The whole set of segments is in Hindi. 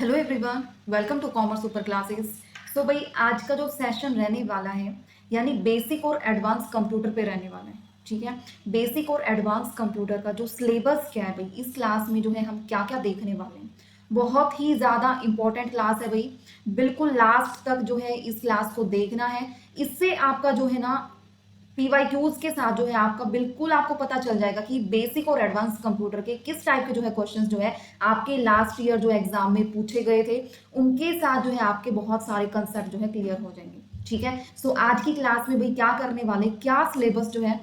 Hello everyone, welcome to commerce super classes. So भाई आज का जो सेशन रहने वाला है यानी बेसिक और एडवांस कंप्यूटर पे रहने वाला है। ठीक है, बेसिक और एडवांस कंप्यूटर का जो सिलेबस क्या है भाई, इस क्लास में जो है हम क्या क्या देखने वाले हैं। बहुत ही ज़्यादा इंपॉर्टेंट क्लास है भाई, बिल्कुल लास्ट तक जो है इस क्लास को देखना है। इससे आपका जो है ना पीवाईक्यूज के साथ जो है आपका बिल्कुल आपको पता चल जाएगा कि बेसिक और एडवांस कंप्यूटर के किस टाइप के जो है क्वेश्चंस जो है आपके लास्ट ईयर जो एग्जाम में पूछे गए थे, उनके साथ जो है आपके बहुत सारे कंसेप्ट जो है क्लियर हो जाएंगे। ठीक है, सो आज की क्लास में भाई क्या करने वाले, क्या सिलेबस जो है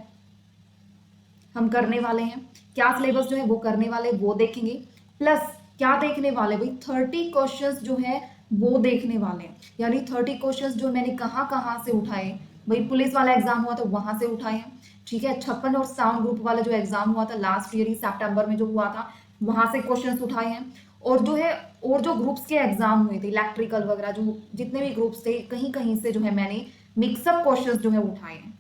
हम करने वाले हैं, क्या सिलेबस जो है वो करने वाले वो देखेंगे। प्लस क्या देखने वाले भाई, 30 क्वेश्चंस जो है वो देखने वाले हैं। यानी 30 क्वेश्चंस जो मैंने कहाँ कहाँ से उठाए भाई, पुलिस वाला एग्जाम हुआ था वहां से उठाए हैं। ठीक है, 56 और साउंड ग्रुप वाला जो एग्जाम हुआ था लास्ट ईयर ही सितंबर में जो हुआ था, वहां से क्वेश्चंस उठाए हैं। और जो है और जो ग्रुप्स के एग्जाम हुए थे इलेक्ट्रिकल वगैरह, जो जितने भी ग्रुप्स थे कहीं कहीं से जो है मैंने मिक्सअप क्वेश्चंस जो है उठाए हैं,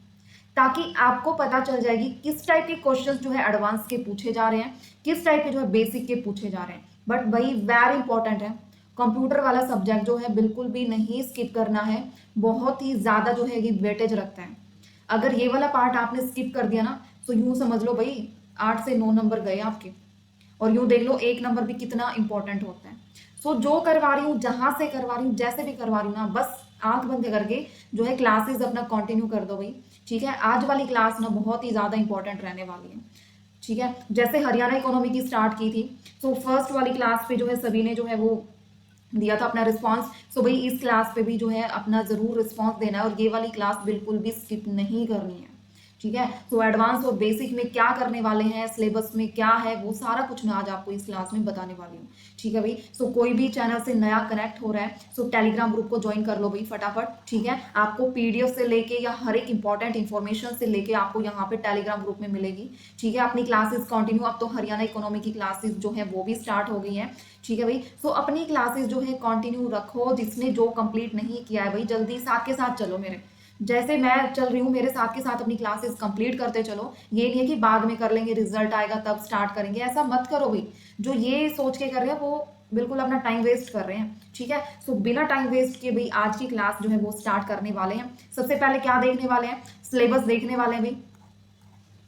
ताकि आपको पता चल जाएगी किस टाइप के क्वेश्चंस जो है एडवांस के पूछे जा रहे हैं, किस टाइप के जो है बेसिक के पूछे जा रहे हैं। बट भाई वेरी इंपॉर्टेंट है, कंप्यूटर वाला सब्जेक्ट जो है बिल्कुल भी नहीं स्किप करना है। बहुत ही ज्यादा जो है ये वेटेज रखता है। अगर ये वाला पार्ट आपने स्किप कर दिया ना, तो यूं समझ लो भाई 8 से 9 नंबर गए आपके। और यूं देख लो 1 नंबर भी कितना इंपॉर्टेंट होता है। सो जो करवा रही हूँ, जहां से करवा रही हूँ, जैसे भी करवा रही हूँ ना, बस आंख बंद करके जो है क्लासेस अपना कंटिन्यू कर दो भाई। ठीक है, आज वाली क्लास ना बहुत ही ज्यादा इंपॉर्टेंट रहने वाली है। ठीक है, जैसे हरियाणा इकोनॉमी की स्टार्ट की थी, सो फर्स्ट वाली क्लास पे जो है सभी ने जो है वो दिया था अपना रिस्पांस। सो भाई इस क्लास पे भी जो है अपना जरूर रिस्पांस देना है, और ये वाली क्लास बिल्कुल भी स्किप नहीं करनी है। ठीक है, तो एडवांस और बेसिक में क्या करने वाले हैं, सिलेबस में क्या है, वो सारा कुछ मैं आज आपको इस क्लास में बताने वाली हूँ। ठीक है भाई, सो कोई भी चैनल से नया कनेक्ट हो रहा है, सो टेलीग्राम ग्रुप को ज्वाइन कर लो भाई फटाफट। ठीक है, आपको पीडीएफ से लेके या हर एक इंपॉर्टेंट इन्फॉर्मेशन से लेके आपको यहाँ पे टेलीग्राम ग्रुप में मिलेगी। ठीक है, अपनी क्लासेस कंटिन्यू, अब तो हरियाणा इकोनॉमी की क्लासेस जो है वो भी स्टार्ट हो गई है। ठीक है भाई, सो अपनी क्लासेस जो है कंटिन्यू रखो। जिसने जो कंप्लीट नहीं किया है भाई, जल्दी साथ के साथ चलो मेरे, जैसे मैं चल रही हूँ मेरे साथ के साथ अपनी क्लासेस कंप्लीट करते चलो। ये नहीं है कि बाद में कर लेंगे, रिजल्ट आएगा तब स्टार्ट करेंगे, ऐसा मत करो भाई। जो ये सोच के कर रहे हैं वो बिल्कुल अपना टाइम वेस्ट कर रहे हैं। ठीक है, सो बिना टाइम वेस्ट किए भाई आज की क्लास जो है वो स्टार्ट करने वाले हैं। सबसे पहले क्या देखने वाले हैं, सिलेबस देखने वाले हैं भाई।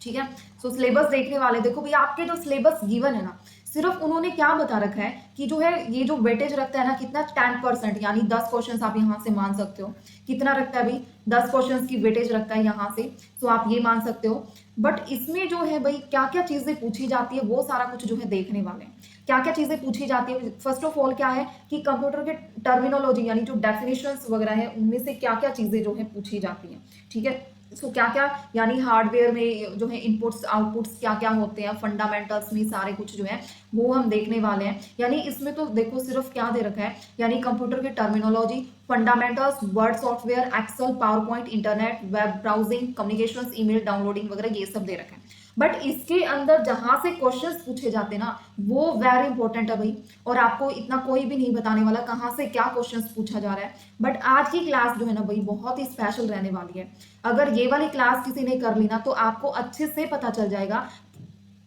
ठीक है, सो सिलेबस देखने वाले, देखो भाई आपके जो सिलेबस गिवन है ना, सिर्फ उन्होंने क्या बता रखा है कि जो है ये जो वेटेज रखता है ना कितना, 10%, यानी 10 क्वेश्चन आप यहाँ से मान सकते हो। कितना रखता है भाई, 10 क्वेश्चन की वेटेज रखता है यहाँ से, तो आप ये मान सकते हो। बट इसमें जो है भाई क्या क्या चीजें पूछी जाती है वो सारा कुछ जो है देखने वाले हैं। क्या क्या चीजें पूछी जाती है, फर्स्ट ऑफ ऑल क्या है कि कंप्यूटर के टर्मिनोलॉजी यानी जो डेफिनेशंस वगैरह है उनमें से क्या क्या चीजें जो है पूछी जाती हैं। ठीक है, इसको क्या क्या, यानी हार्डवेयर में जो है इनपुट्स आउटपुट्स क्या क्या होते हैं, फंडामेंटल्स में सारे कुछ जो है वो हम देखने वाले हैं। यानी इसमें तो देखो सिर्फ क्या दे रखा है, यानी कंप्यूटर के terminology, fundamentals, Word software, Excel, PowerPoint, internet, web browsing, communication, email downloading वगैरह ये सब दे रखा है। बट इसके अंदर जहां से क्वेश्चंस पूछे जाते हैं ना, वो वेरी इंपॉर्टेंट है भाई। और आपको इतना कोई भी नहीं बताने वाला कहाँ से क्या क्वेश्चंस पूछा जा रहा है। बट आज की क्लास जो है ना भाई बहुत ही स्पेशल रहने वाली है। अगर ये वाली क्लास किसी ने कर ली ना, तो आपको अच्छे से पता चल जाएगा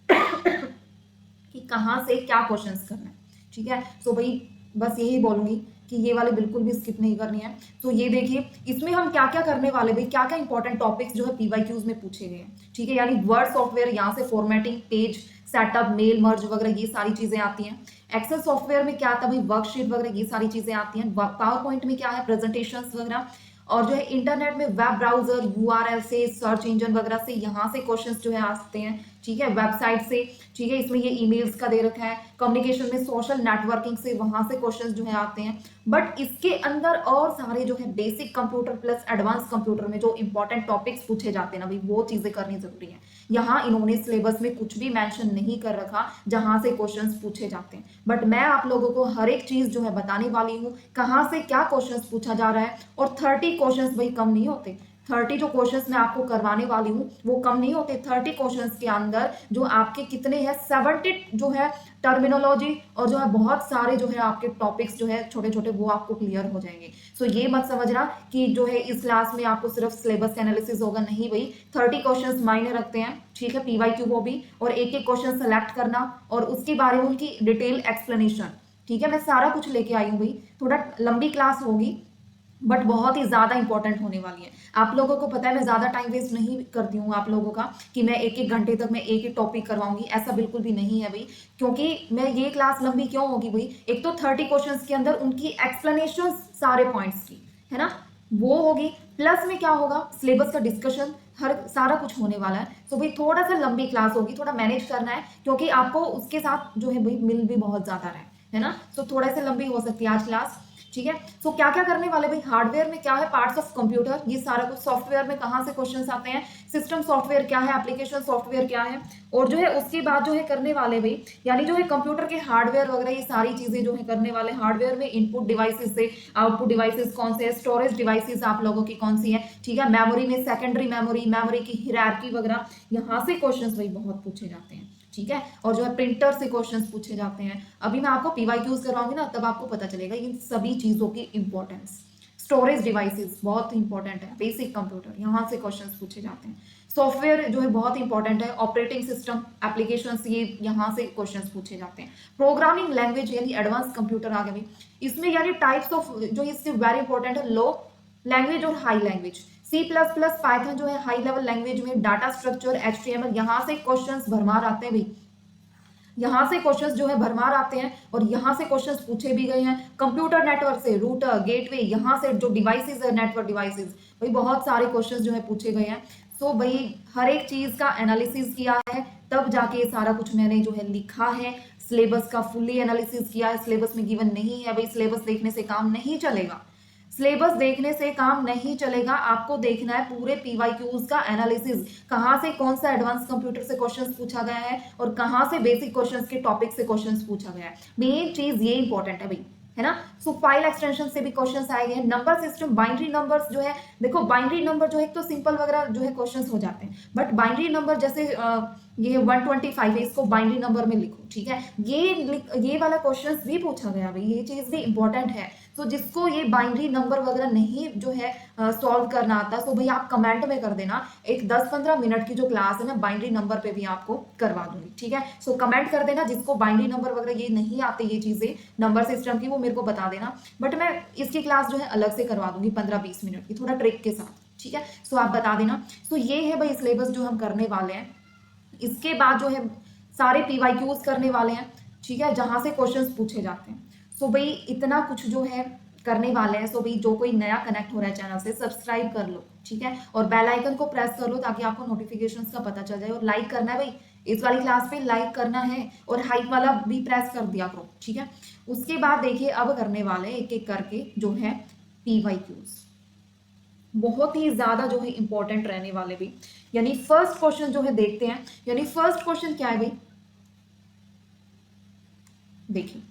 कि कहाँ से क्या क्वेश्चंस करना है। ठीक है, सो भाई बस यही बोलूंगी कि ये वाले बिल्कुल भी स्किप नहीं करनी है। तो ये देखिए इसमें हम क्या क्या करने वाले भाई, क्या क्या इंपॉर्टेंट टॉपिक्स जो है पीवाईक्यूज में पूछे गए हैं। ठीक है, यानी वर्ड सॉफ्टवेयर, यहाँ से formatting, page setup, mail merge वगैरह ये सारी चीजें आती हैं। एक्सेल सॉफ्टवेयर में क्या आता है भाई, वर्कशीट वगैरह ये सारी चीजें आती हैं। पावर पॉइंट में क्या है, प्रेजेंटेशन वगैरह। और जो है इंटरनेट में वेब ब्राउजर, यूआरएल से, सर्च इंजन वगैरह से यहाँ से क्वेश्चंस जो है आते हैं। ठीक है, वेबसाइट से। ठीक है, इसमें ये ईमेल्स का दे रखा है। कम्युनिकेशन में सोशल नेटवर्किंग से वहां से क्वेश्चंस जो है आते हैं। बट इसके अंदर और सारे जो है basic computer plus advance computer में जो इंपॉर्टेंट टॉपिक्स पूछे जाते हैं ना भाई, वो चीजें करनी जरूरी है। यहाँ इन्होंने सिलेबस में कुछ भी मेंशन नहीं कर रखा जहां से क्वेश्चंस पूछे जाते हैं, बट मैं आप लोगों को हर एक चीज जो है बताने वाली हूँ कहाँ से क्या क्वेश्चंस पूछा जा रहा है। और 30 क्वेश्चंस भाई कम नहीं होते। 30 जो क्वेश्चंस मैं आपको करवाने वाली हूँ वो कम नहीं होते। 30 क्वेश्चंस के अंदर जो आपके कितने हैं, 70 जो है टर्मिनोलॉजी, और जो है बहुत सारे जो है आपके टॉपिक्स जो है छोटे छोटे वो आपको क्लियर हो जाएंगे। सो ये मत समझना कि जो है इस क्लास में आपको सिर्फ सिलेबस एनालिसिस होगा, नहीं भाई। 30 क्वेश्चंस मायने रखते हैं। ठीक है, पीवाईक्यू वो भी, और एक एक क्वेश्चन सेलेक्ट करना और उसके बारे में उनकी डिटेल एक्सप्लेनेशन, ठीक है, मैं सारा कुछ लेके आई हूँ भाई, थोड़ा लंबी क्लास होगी बट बहुत ही ज़्यादा इंपॉर्टेंट होने वाली है। आप लोगों को पता है मैं ज़्यादा टाइम वेस्ट नहीं करती हूँ आप लोगों का, कि मैं एक एक घंटे तक मैं एक ही टॉपिक करवाऊंगी, ऐसा बिल्कुल भी नहीं है भाई। क्योंकि मैं ये क्लास लंबी क्यों होगी भाई, एक तो 30 क्वेश्चंस के अंदर उनकी एक्सप्लेनेशन सारे पॉइंट्स की है ना, वो होगी, प्लस में क्या होगा, सिलेबस का डिस्कशन, हर सारा कुछ होने वाला है। तो भाई थोड़ा सा लंबी क्लास होगी, थोड़ा मैनेज करना है, क्योंकि आपको उसके साथ जो है भाई मिल भी बहुत ज़्यादा रहे है ना, तो थोड़ा सा लंबी हो सकती है आज क्लास। ठीक है, तो क्या क्या करने वाले भाई, हार्डवेयर में क्या है, पार्ट्स ऑफ कंप्यूटर, ये सारा कुछ, सॉफ्टवेयर में कहाँ से क्वेश्चंस आते हैं, सिस्टम सॉफ्टवेयर क्या है, एप्लीकेशन सॉफ्टवेयर क्या है, और जो है उसके बाद जो है करने वाले भाई, यानी जो है कंप्यूटर के हार्डवेयर वगैरह ये सारी चीजें जो है करने वाले। हार्डवेयर में इनपुट डिवाइसेस से आउटपुट डिवाइसेस कौन से है, स्टोरेज डिवाइसेस आप लोगों की कौन सी है, ठीक है, मेमोरी में सेकेंडरी मेमोरी, मेमोरी की हियरार्की वगैरह, यहाँ से क्वेश्चन भाई बहुत पूछे जाते हैं। ठीक है, और जो है प्रिंटर से क्वेश्चंस पूछे जाते हैं। अभी मैं आपको पीवाईक्यूज करवाऊंगी ना, तब आपको पता चलेगा इन सभी चीजों की इंपॉर्टेंस। स्टोरेज डिवाइसेस बहुत इंपॉर्टेंट है, बेसिक कंप्यूटर, यहाँ से क्वेश्चंस पूछे जाते हैं। सॉफ्टवेयर जो है बहुत इंपॉर्टेंट है, ऑपरेटिंग सिस्टम, एप्लीकेशन, ये यहाँ से क्वेश्चंस पूछे जाते हैं। प्रोग्रामिंग लैंग्वेज यानी एडवांस कंप्यूटर आ गया भाई, इसमें यानी टाइप्स ऑफ जो इससे वेरी इंपॉर्टेंट है, लो लैंग्वेज और high language. C plus plus Python जो है हाई लेवल लैंग्वेज में, डाटा स्ट्रक्चर, HTML, यहाँ से क्वेश्चंस भरमार आते हैं भाई, यहाँ से क्वेश्चंस जो है भरमार आते हैं, और यहाँ से क्वेश्चंस पूछे भी गए हैं। कंप्यूटर नेटवर्क से, रूटर, गेटवे, यहाँ से जो डिवाइसेस है, नेटवर्क डिवाइसेस, भाई बहुत सारे क्वेश्चंस जो है पूछे गए हैं। सो भाई हर एक चीज का एनालिसिस किया है, तब जाके ये सारा कुछ मैंने जो है लिखा है। सिलेबस का फुल्ली एनालिसिस किया है, सिलेबस में गिवन नहीं है भाई, सिलेबस देखने से काम नहीं चलेगा, सिलेबस देखने से काम नहीं चलेगा, आपको देखना है पूरे पीवाईक्यूज का एनालिसिस, कहां से कौन सा एडवांस कंप्यूटर से क्वेश्चंस पूछा गया है, और कहां से बेसिक क्वेश्चंस के टॉपिक से क्वेश्चंस पूछा गया है। मेन चीज ये इंपॉर्टेंट है भाई, है ना। सो फाइल एक्सटेंशन से भी क्वेश्चंस आए गए हैं। नंबर सिस्टम, बाइनरी नंबर्स जो है, देखो बाइनरी नंबर जो है एक तो सिंपल वगैरह जो है क्वेश्चंस हो जाते हैं, बट बाइनरी नंबर जैसे ये 125 है, इसको बाइनरी नंबर में लिखो, ठीक है, ये वाला क्वेश्चंस भी पूछा गया भाई, ये चीज भी इंपॉर्टेंट है। तो जिसको ये बाइनरी नंबर वगैरह नहीं जो है सॉल्व करना आता, तो भाई आप कमेंट में कर देना, एक 10-15 मिनट की जो क्लास है मैं बाइनरी नंबर पे भी आपको करवा दूंगी, ठीक है। सो कमेंट कर देना जिसको बाइनरी नंबर वगैरह ये नहीं आते, ये चीजें नंबर सिस्टम की, वो मेरे को बता देना, बट मैं इसकी क्लास जो है अलग से करवा दूंगी 15-20 मिनट की, थोड़ा ट्रिक के साथ, ठीक है। सो आप बता देना। सो ये है भाई सिलेबस जो हम करने वाले हैं। इसके बाद जो है सारे पीवाईक्यूज करने वाले हैं, ठीक है, जहां से क्वेश्चंस पूछे जाते हैं। सो भाई इतना कुछ जो है करने वाले हैं। सो भाई जो कोई नया कनेक्ट हो रहा है चैनल से, सब्सक्राइब कर लो, ठीक है, और बेल आइकन को प्रेस कर लो ताकि आपको नोटिफिकेशंस का पता चल जाए, और लाइक करना है भाई, इस वाली क्लास पे लाइक करना है, और हाइप वाला भी प्रेस कर दिया करो, ठीक है। उसके बाद देखिए अब करने वाले एक एक करके जो है पीवाईक्यूज, बहुत ही ज्यादा जो है इंपॉर्टेंट रहने वाले भी। यानी फर्स्ट क्वेश्चन जो है देखते हैं, यानी फर्स्ट क्वेश्चन क्या है भाई, देखिए,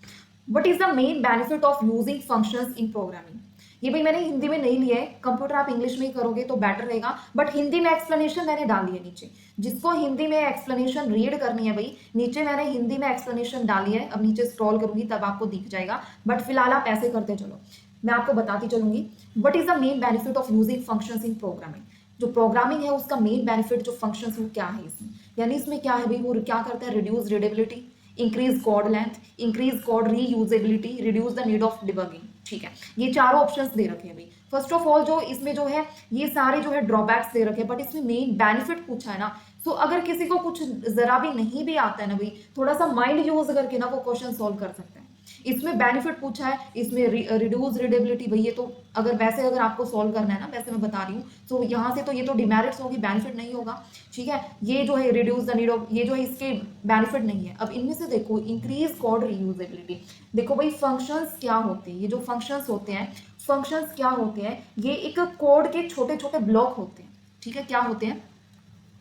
what is the main benefit of using functions in programming. ये भाई मैंने हिंदी में नहीं लिया है, कंप्यूटर आप इंग्लिश में ही करोगे तो बेटर रहेगा, बट हिंदी में एक्सप्लेनेशन मैंने डाली है नीचे, जिसको हिंदी में एक्सप्लेनेशन रीड करनी है भाई, नीचे मैंने हिंदी में एक्सप्लेनेशन डाली है, अब नीचे स्क्रॉल करूंगी तब आपको दिख जाएगा, बट फिलहाल आप ऐसे करते चलो, मैं आपको बताती चलूंगी। What is the main benefit of using functions in programming, जो प्रोग्रामिंग है उसका मेन बेनिफिट जो फंक्शंस वो क्या है इसमें, यानी इसमें क्या है भाई, वो क्या करता है, reduce readability, increase code length, increase code reusability, reduce the need of debugging, ठीक है, ये चारों ऑप्शंस दे रखे हैं भाई। फर्स्ट ऑफ ऑल जो इसमें जो है ये सारे जो है ड्रॉबैक्स दे रखे हैं, बट इसमें मेन बेनिफिट पूछा है ना, तो अगर किसी को कुछ जरा भी नहीं भी आता है ना भाई, थोड़ा सा माइंड यूज करके ना वो क्वेश्चन सॉल्व कर सकते हैं। इसमें बेनिफिट पूछा है, इसमें रिड्यूस रीडेबिलिटी भाई, ये तो अगर वैसे अगर आपको सॉल्व करना है ना, वैसे मैं बता रही हूँ, तो यहाँ से तो ये तो डिमेरिट्स होगी, बेनिफिट नहीं होगा, ठीक है। ये जो है रिड्यूस द नीड ऑफ, ये जो है इसके बेनिफिट नहीं है। अब इनमें से देखो इंक्रीज कोड रीयूजेबिलिटी, देखो भाई फंक्शंस क्या होते हैं, ये जो फंक्शंस होते हैं, फंक्शंस क्या होते हैं, ये एक कोड के छोटे छोटे ब्लॉक होते हैं, ठीक है, क्या होते हैं,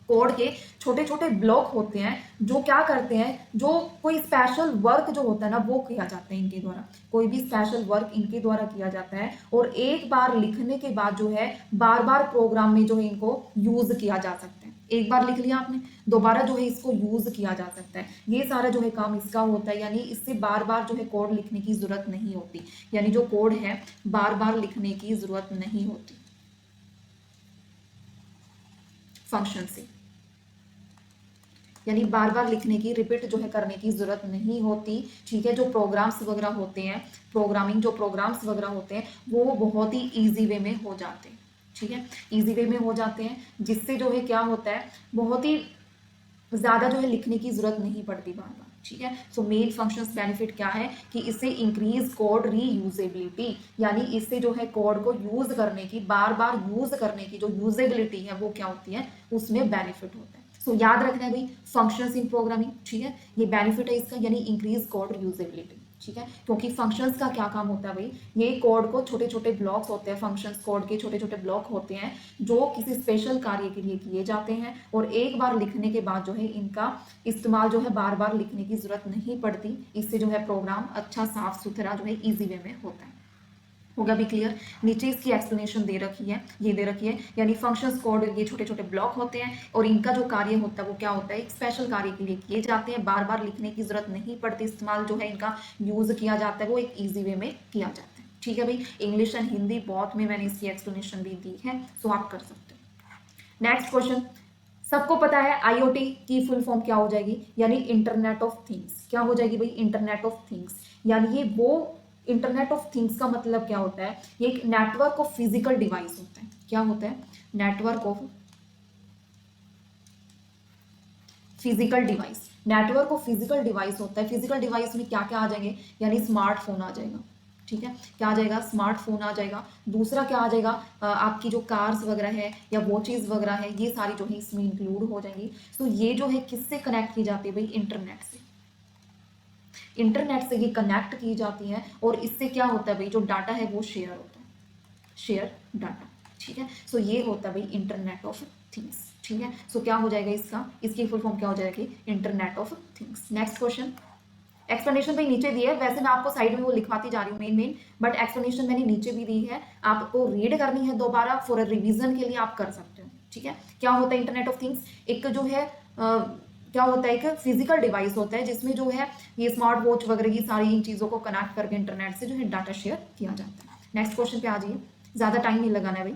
कोड के छोटे छोटे ब्लॉक होते हैं, जो क्या करते हैं, जो कोई स्पेशल वर्क जो होता है ना वो किया जाता है इनके द्वारा, कोई भी स्पेशल वर्क इनके द्वारा किया जाता है, और एक बार लिखने के बाद जो है बार बार प्रोग्राम में जो है इनको यूज किया जा सकता है। एक बार लिख लिया आपने, दोबारा जो है इसको यूज किया जा सकता है, ये सारा जो है काम इसका होता है, यानी इससे बार बार जो है कोड लिखने की जरूरत नहीं होती, यानी जो कोड है बार बार लिखने की जरूरत नहीं होती फंक्शन से। यानी बार बार लिखने की, रिपीट जो है करने की ज़रूरत नहीं होती। ठीक है, जो प्रोग्राम्स वगैरह होते हैं, प्रोग्रामिंग जो प्रोग्राम्स वगैरह होते हैं वो बहुत ही ईजी वे में हो जाते हैं। ठीक है, ईजी वे में हो जाते हैं, जिससे जो है क्या होता है, बहुत ही ज़्यादा जो है लिखने की ज़रूरत नहीं पड़ती बार बार। ठीक है, सो मेन फंक्शंस बेनिफिट क्या है कि इससे इंक्रीज कोड रीयूजेबिलिटी, यानी इससे जो है कोड को यूज़ करने की, बार बार यूज़ करने की जो यूजेबिलिटी है वो क्या होती है, उसमें बेनिफिट होता है। सो याद रखना है भाई, फंक्शंस इन प्रोग्रामिंग। ठीक है, ये बेनिफिट है इसका, यानी इंक्रीज कोड यूजेबिलिटी। ठीक है, क्योंकि फंक्शंस का क्या काम होता है भाई, ये कोड को छोटे छोटे ब्लॉक्स होते हैं, फंक्शंस कोड के छोटे छोटे ब्लॉक होते हैं जो किसी स्पेशल कार्य के लिए किए जाते हैं, और एक बार लिखने के बाद जो है इनका इस्तेमाल जो है बार बार लिखने की जरूरत नहीं पड़ती। इससे जो है प्रोग्राम अच्छा साफ सुथरा जो है ईजी वे में होता है। होगा भी क्लियर। नीचे इसकी एक्सप्लेनेशन दे रखी है, ये दे रखी है, यानी फंक्शंस कोड ये छोटे छोटे ब्लॉक होते हैं और इनका जो कार्य होता है वो क्या होता है, एक स्पेशल कार्य के लिए किए जाते हैं, बार बार लिखने की जरूरत नहीं पड़ती, इस्तेमाल जो है इनका यूज किया जाता है वो एक ईजी वे में किया जाता है। ठीक है भाई, इंग्लिश एंड हिंदी बहुत में मैंने इसकी एक्सप्लेनेशन भी दी है, सो आप कर सकते हो। नेक्स्ट क्वेश्चन, सबको पता है आईओटी की फुल फॉर्म क्या हो जाएगी, यानी इंटरनेट ऑफ थिंग्स। क्या हो जाएगी भाई, इंटरनेट ऑफ थिंग्स, यानी ये वो इंटरनेट ऑफ थिंग्स का मतलब क्या होता है, ये एक नेटवर्क ऑफ फिजिकल डिवाइस होता है। क्या होता है, network of physical device, network of physical device होता है। फिजिकल डिवाइस में क्या क्या आ जाएंगे, यानी स्मार्टफोन आ जाएगा। ठीक है, क्या आ जाएगा, स्मार्टफोन आ जाएगा। दूसरा क्या आ जाएगा, आपकी जो कार्स वगैरह है या वॉचेस वगैरह है, ये सारी जो है इसमें इंक्लूड हो जाएंगी। तो ये जो है किससे कनेक्ट की जाती है भाई, इंटरनेट से। इंटरनेट से ये कनेक्ट की जाती है और इससे क्या होता है भाई, जो डाटा है वो शेयर होता है, शेयर डाटा। ठीक है, सो ये होता है भाई इंटरनेट ऑफ थिंग्स। ठीक है, सो क्या हो जाएगा इसका, इसकी फुल फॉर्म क्या हो जाएगी, internet of things. Next question, explanation भाई नीचे दी है, वैसे मैं आपको साइड में वो लिखवाती जा रही हूँ मेन मेन, बट एक्सप्लेनेशन मैंने नीचे भी दी है, आपको रीड करनी है दोबारा फॉर रिवीजन के लिए आप कर सकते हो। ठीक है, क्या होता है इंटरनेट ऑफ थिंग्स, एक जो है क्या होता है, एक फिजिकल डिवाइस होता है जिसमें जो है ये स्मार्ट वॉच वगैरह की सारी इन चीज़ों को कनेक्ट करके इंटरनेट से जो है डाटा शेयर किया जाता है। नेक्स्ट क्वेश्चन पे आ जाइए, ज़्यादा टाइम नहीं लगाना है भाई।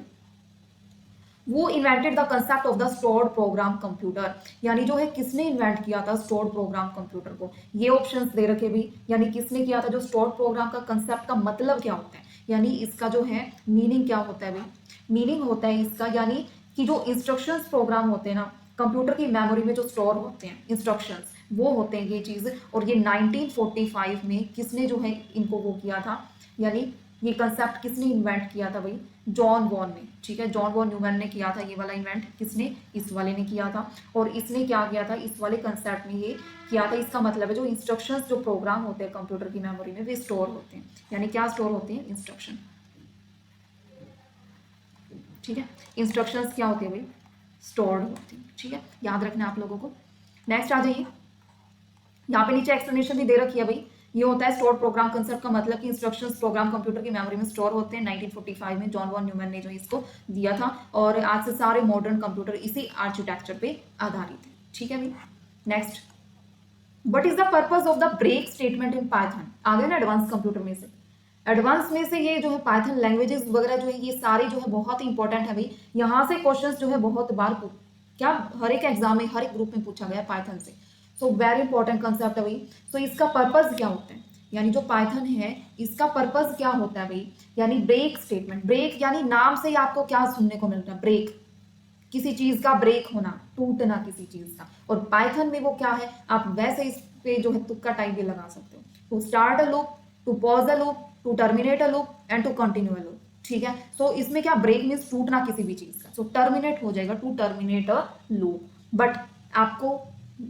वो invented the concept of the stored program computer, यानी जो है किसने इन्वेंट किया था स्टोर्ड प्रोग्राम कंप्यूटर को, ये ऑप्शंस दे रखे भी, यानी किसने किया था, जो स्टोर्ड प्रोग्राम का कंसेप्ट का मतलब क्या होता है, यानी इसका जो है मीनिंग क्या होता है भाई, मीनिंग होता है इसका, यानी कि जो इंस्ट्रक्शंस प्रोग्राम होते हैं ना कंप्यूटर की मेमोरी में जो स्टोर होते हैं इंस्ट्रक्शंस, वो होते हैं ये चीज़। और ये 1945 में किसने जो है इनको वो किया था, यानी ये कंसेप्ट किसने इन्वेंट किया था भाई, जॉन वॉन ने। ठीक है, जॉन वॉन न्यूमैन ने किया था ये वाला इन्वेंट, किसने, इस वाले ने किया था। और इसने क्या किया था, इस वाले कंसेप्ट में ये किया था, इसका मतलब है जो इंस्ट्रक्शंस जो प्रोग्राम होते हैं कंप्यूटर की मेमोरी में वे स्टोर होते हैं, यानी क्या स्टोर होते हैं, इंस्ट्रक्शन। ठीक है, इंस्ट्रक्शंस क्या होते हैं भाई, स्टोर्ड होती है। ठीक है, याद रखना है आप लोगों को। नेक्स्ट आ जाइए, यहाँ पे नीचे एक्सप्लेनेशन भी दे रखी है भाई, ये होता है स्टोर्ड प्रोग्राम कंसेप्ट का मतलब कि इंस्ट्रक्शंस प्रोग्राम कंप्यूटर की मेमोरी में स्टोर होते हैं। 1945 में जॉन वॉन न्यूमैन ने जो इसको दिया था, और आज से सारे मॉडर्न कंप्यूटर इसी आर्किटेक्चर पे आधारित है। ठीक है भाई, next, what is the purpose of the break statement in Python. आ गए ना एडवांस कंप्यूटर में से, एडवांस में से ये जो है पाइथन लैंग्वेजेस वगैरह जो है ये सारे जो है बहुत ही इंपॉर्टेंट है भाई। यहाँ से क्वेश्चंस जो है बहुत बार क्या हर एक एग्जाम में हर एक ग्रुप में पूछा गया पाइथन से, सो वेरी इंपॉर्टेंट कंसेप्ट है भाई। सो इसका पर्पस क्या होता है, यानी जो पाइथन है इसका पर्पस क्या होता है भाई, यानी ब्रेक स्टेटमेंट। ब्रेक यानी नाम से ही आपको क्या सुनने को मिलता है, ब्रेक, किसी चीज का ब्रेक होना, टूटना किसी चीज का। और पाइथन में वो क्या है, आप वैसे इस पे जो है तुक्का टाइप भी लगा सकते हो, to start a loop, to pause a loop, to terminate a loop and to continue a loop. ठीक है, सो इसमें क्या ब्रेक मीन्स टूटना किसी भी चीज का, सो टर्मिनेट हो जाएगा to terminate a loop. But आपको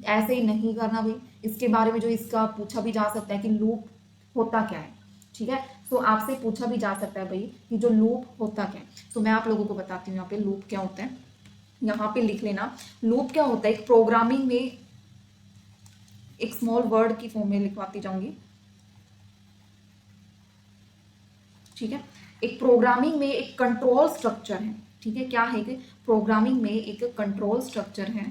ऐसे ही नहीं करना भाई, इसके बारे में जो इसका पूछा भी जा सकता है कि लूप होता क्या है। ठीक है, सो आपसे पूछा भी जा सकता है भाई कि जो लूप होता क्या है। सो मैं आप लोगों को बताती हूँ यहाँ पे लूप क्या होता है, यहाँ पे लिख लेना। लूप क्या होता है, एक प्रोग्रामिंग में एक स्मॉल वर्ड की फॉर्म में लिखवाती जाऊंगी। ठीक है, एक प्रोग्रामिंग में एक कंट्रोल स्ट्रक्चर है। ठीक है, क्या है कि प्रोग्रामिंग में एक कंट्रोल स्ट्रक्चर है।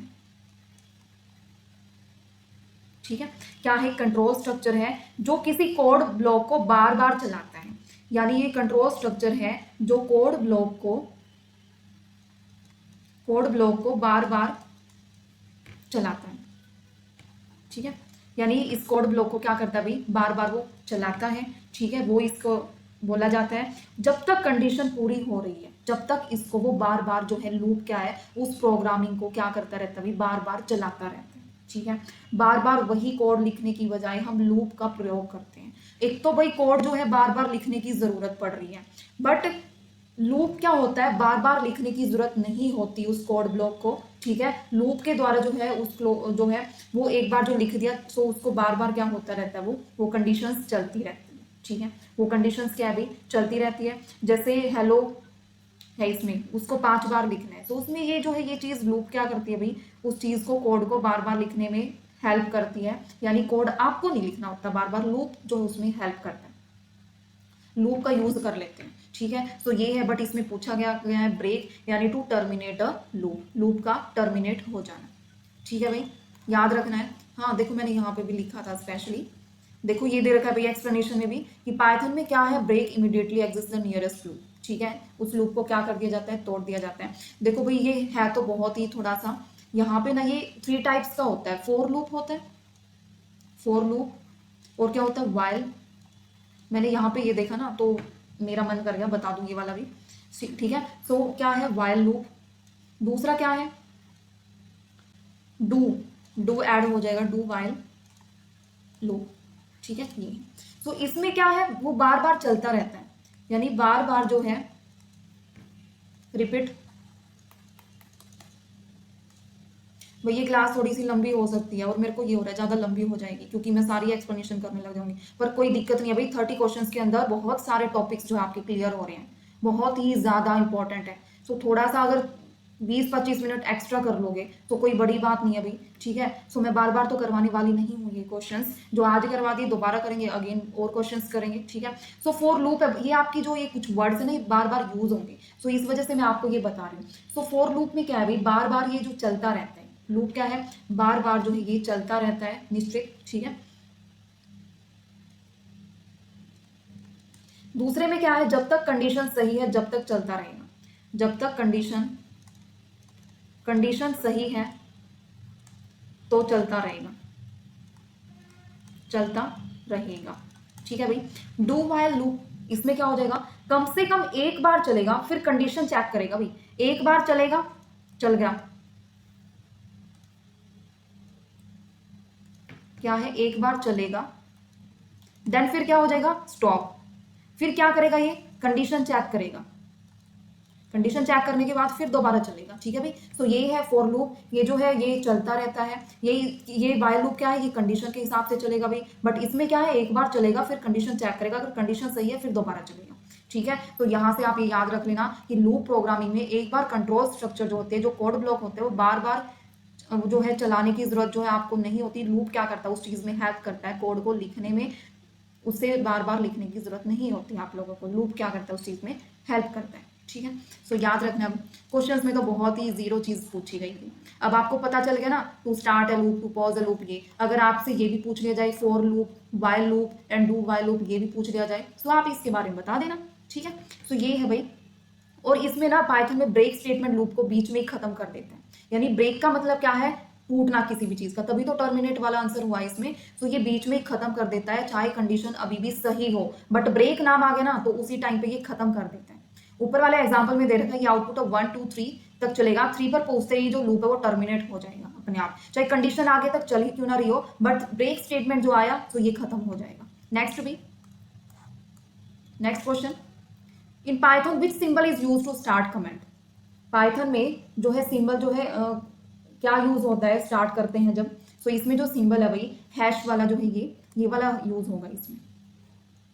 ठीक है, क्या है, कंट्रोल स्ट्रक्चर है जो किसी कोड ब्लॉक को बार बार चलाता है, यानी ये कंट्रोल स्ट्रक्चर है जो कोड ब्लॉक को बार बार चलाता है। ठीक है, यानी इस कोड ब्लॉक को क्या करता है भाई, बार बार वो चलाता है। ठीक है, वो इसको बोला जाता है जब तक कंडीशन पूरी हो रही है, जब तक इसको वो बार बार जो है लूप क्या है उस प्रोग्रामिंग को क्या करता रहता है, बार बार चलाता रहता है। ठीक है, बार बार वही कोड लिखने की बजाय हम लूप का प्रयोग करते हैं। एक तो भाई कोड जो है बार बार लिखने की जरूरत पड़ रही है, बट लूप क्या होता है, बार बार लिखने की जरूरत नहीं होती उस कोड ब्लॉक को। ठीक है, लूप के द्वारा जो है उस जो है वो एक बार जो लिख दिया तो उसको बार बार क्या होता रहता है, वो कंडीशंस चलती रहती है। ठीक है, वो कंडीशंस क्या है भाई, चलती रहती है। जैसे हेलो है, इसमें उसको 5 बार लिखना है, तो उसमें ये जो है ये चीज लूप क्या करती है भाई, उस चीज को कोड को बार बार लिखने में हेल्प करती है। यानी कोड आपको नहीं लिखना होता बार बार, लूप जो है उसमें हेल्प करता है, लूप का यूज कर लेते हैं। ठीक है, तो ये है, बट इसमें पूछा गया है ब्रेक यानी to terminate a loop, loop का टर्मिनेट हो जाना। ठीक है भाई, याद रखना है। हाँ देखो मैंने यहाँ पे भी लिखा था स्पेशली, देखो ये दे रखा है भैया एक्सप्लेनेशन में भी कि पाइथन में क्या है, break immediately exits the nearest loop. ठीक है, उस लूप को क्या कर दिया जाता है, तोड़ दिया जाता है। देखो भाई ये है तो बहुत ही थोड़ा सा, यहाँ पे ना ये 3 टाइप्स का होता है, फोर लूप होता है, फोर लूप, और क्या होता है वाइल। मैंने यहाँ पे ये देखा ना तो मेरा मन कर गया बता दूं ये वाला भी। ठीक है, सो क्या है वाइल लूप, दूसरा क्या है डू, डू ऐड हो जाएगा, डू वाइल लूप। ठीक है, ये तो इसमें क्या है वो बार बार चलता रहता है, यानी बार बार जो है रिपीट। भाई ये क्लास थोड़ी सी लंबी हो सकती है और मेरे को ये हो रहा है ज्यादा लंबी हो जाएगी क्योंकि मैं सारी एक्सप्लेनेशन करने लग जाऊंगी, पर कोई दिक्कत नहीं है भाई। 30 क्वेश्चंस के अंदर बहुत सारे टॉपिक्स जो है आपके क्लियर हो रहे हैं, बहुत ही ज्यादा इंपॉर्टेंट है। सो थोड़ा सा अगर 20-25 मिनट एक्स्ट्रा कर लोगे तो कोई बड़ी बात नहीं है भाई। ठीक है, सो मैं बार बार तो करवाने वाली नहीं हूँ, ये क्वेश्चंस जो आज करवा दिए दोबारा करेंगे, अगेन और क्वेश्चंस करेंगे। ठीक है, सो फोर लूप है ये आपकी, जो ये कुछ वर्ड्स है ना ये बार बार यूज होंगे, सो इस वजह से मैं आपको ये बता रही हूँ। सो फोर लूप में क्या है भाई, बार बार ये जो चलता रहता है, लूप क्या है, बार बार जो है ये चलता रहता है निश्चित। ठीक है, दूसरे में क्या है, जब तक कंडीशन सही है जब तक चलता रहेगा, जब तक कंडीशन सही है तो चलता रहेगा, चलता रहेगा। ठीक है भाई, डू व्हाइल लूप इसमें क्या हो जाएगा, कम से कम एक बार चलेगा फिर कंडीशन चेक करेगा भाई, एक बार चलेगा चल गया, क्या है एक बार चलेगा, देन फिर क्या हो जाएगा स्टॉप, फिर क्या करेगा ये कंडीशन चेक करेगा, कंडीशन चेक करने के बाद फिर दोबारा चलेगा। ठीक है भाई, तो ये है फॉर लूप, ये जो है ये चलता रहता है। ये वाइल लूप क्या है, ये कंडीशन के हिसाब से चलेगा भाई, बट इसमें क्या है एक बार चलेगा फिर कंडीशन चेक करेगा, अगर कंडीशन सही है फिर दोबारा चलेगा। ठीक है, तो यहाँ से आप ये याद रख लेना कि लूप प्रोग्रामिंग में एक बार कंट्रोल स्ट्रक्चर जो होते हैं, जो कोड ब्लॉक होते हैं, वो बार बार जो है चलाने की जरूरत जो है आपको नहीं होती। लूप क्या करता है उस चीज में हेल्प करता है, कोड को लिखने में उससे बार बार लिखने की जरूरत नहीं होती आप लोगों को, लूप क्या करता है उस चीज में हेल्प करता है। ठीक है, सो याद रखना। अब क्वेश्चंस में तो बहुत ही जीरो चीज पूछी गई थी, अब आपको पता चल गया ना, to start a loop, to pause a loop. ये अगर आपसे ये भी पूछ लिया जाए for loop, while loop and do while loop, ये भी पूछ लिया जाए तो आप इसके बारे में बता देना। ठीक है, तो ये है भाई, और इसमें ना पाइथन में ब्रेक स्टेटमेंट लूप को बीच में ही खत्म कर देते हैं, यानी ब्रेक का मतलब क्या है, टूटना किसी भी चीज का, तभी तो टर्मिनेट वाला आंसर हुआ इसमें। तो ये बीच में ही खत्म कर देता है, चाहे कंडीशन अभी भी सही हो, बट ब्रेक नाम आ गया ना तो उसी टाइम पे ये खत्म कर देता है। ऊपर वाले एग्जाम्पल में दे रखा है ये आउटपुट ऑफ 1 2 3 तक चलेगा, 3 पर पहुंचते ही जो लूप है वो टर्मिनेट हो जाएगा अपने आप, चाहे कंडीशन आगे तक चल ही क्यों ना रही हो, बट ब्रेक स्टेटमेंट जो आया तो ये खत्म हो जाएगा। नेक्स्ट भी, next question, in Python which symbol is use to start comment. Python में जो है सिंबल जो है क्या यूज होता है स्टार्ट करते हैं जब, तो इसमें जो सिंबल है भाई हैश वाला जो है ये वाला यूज होगा इसमें।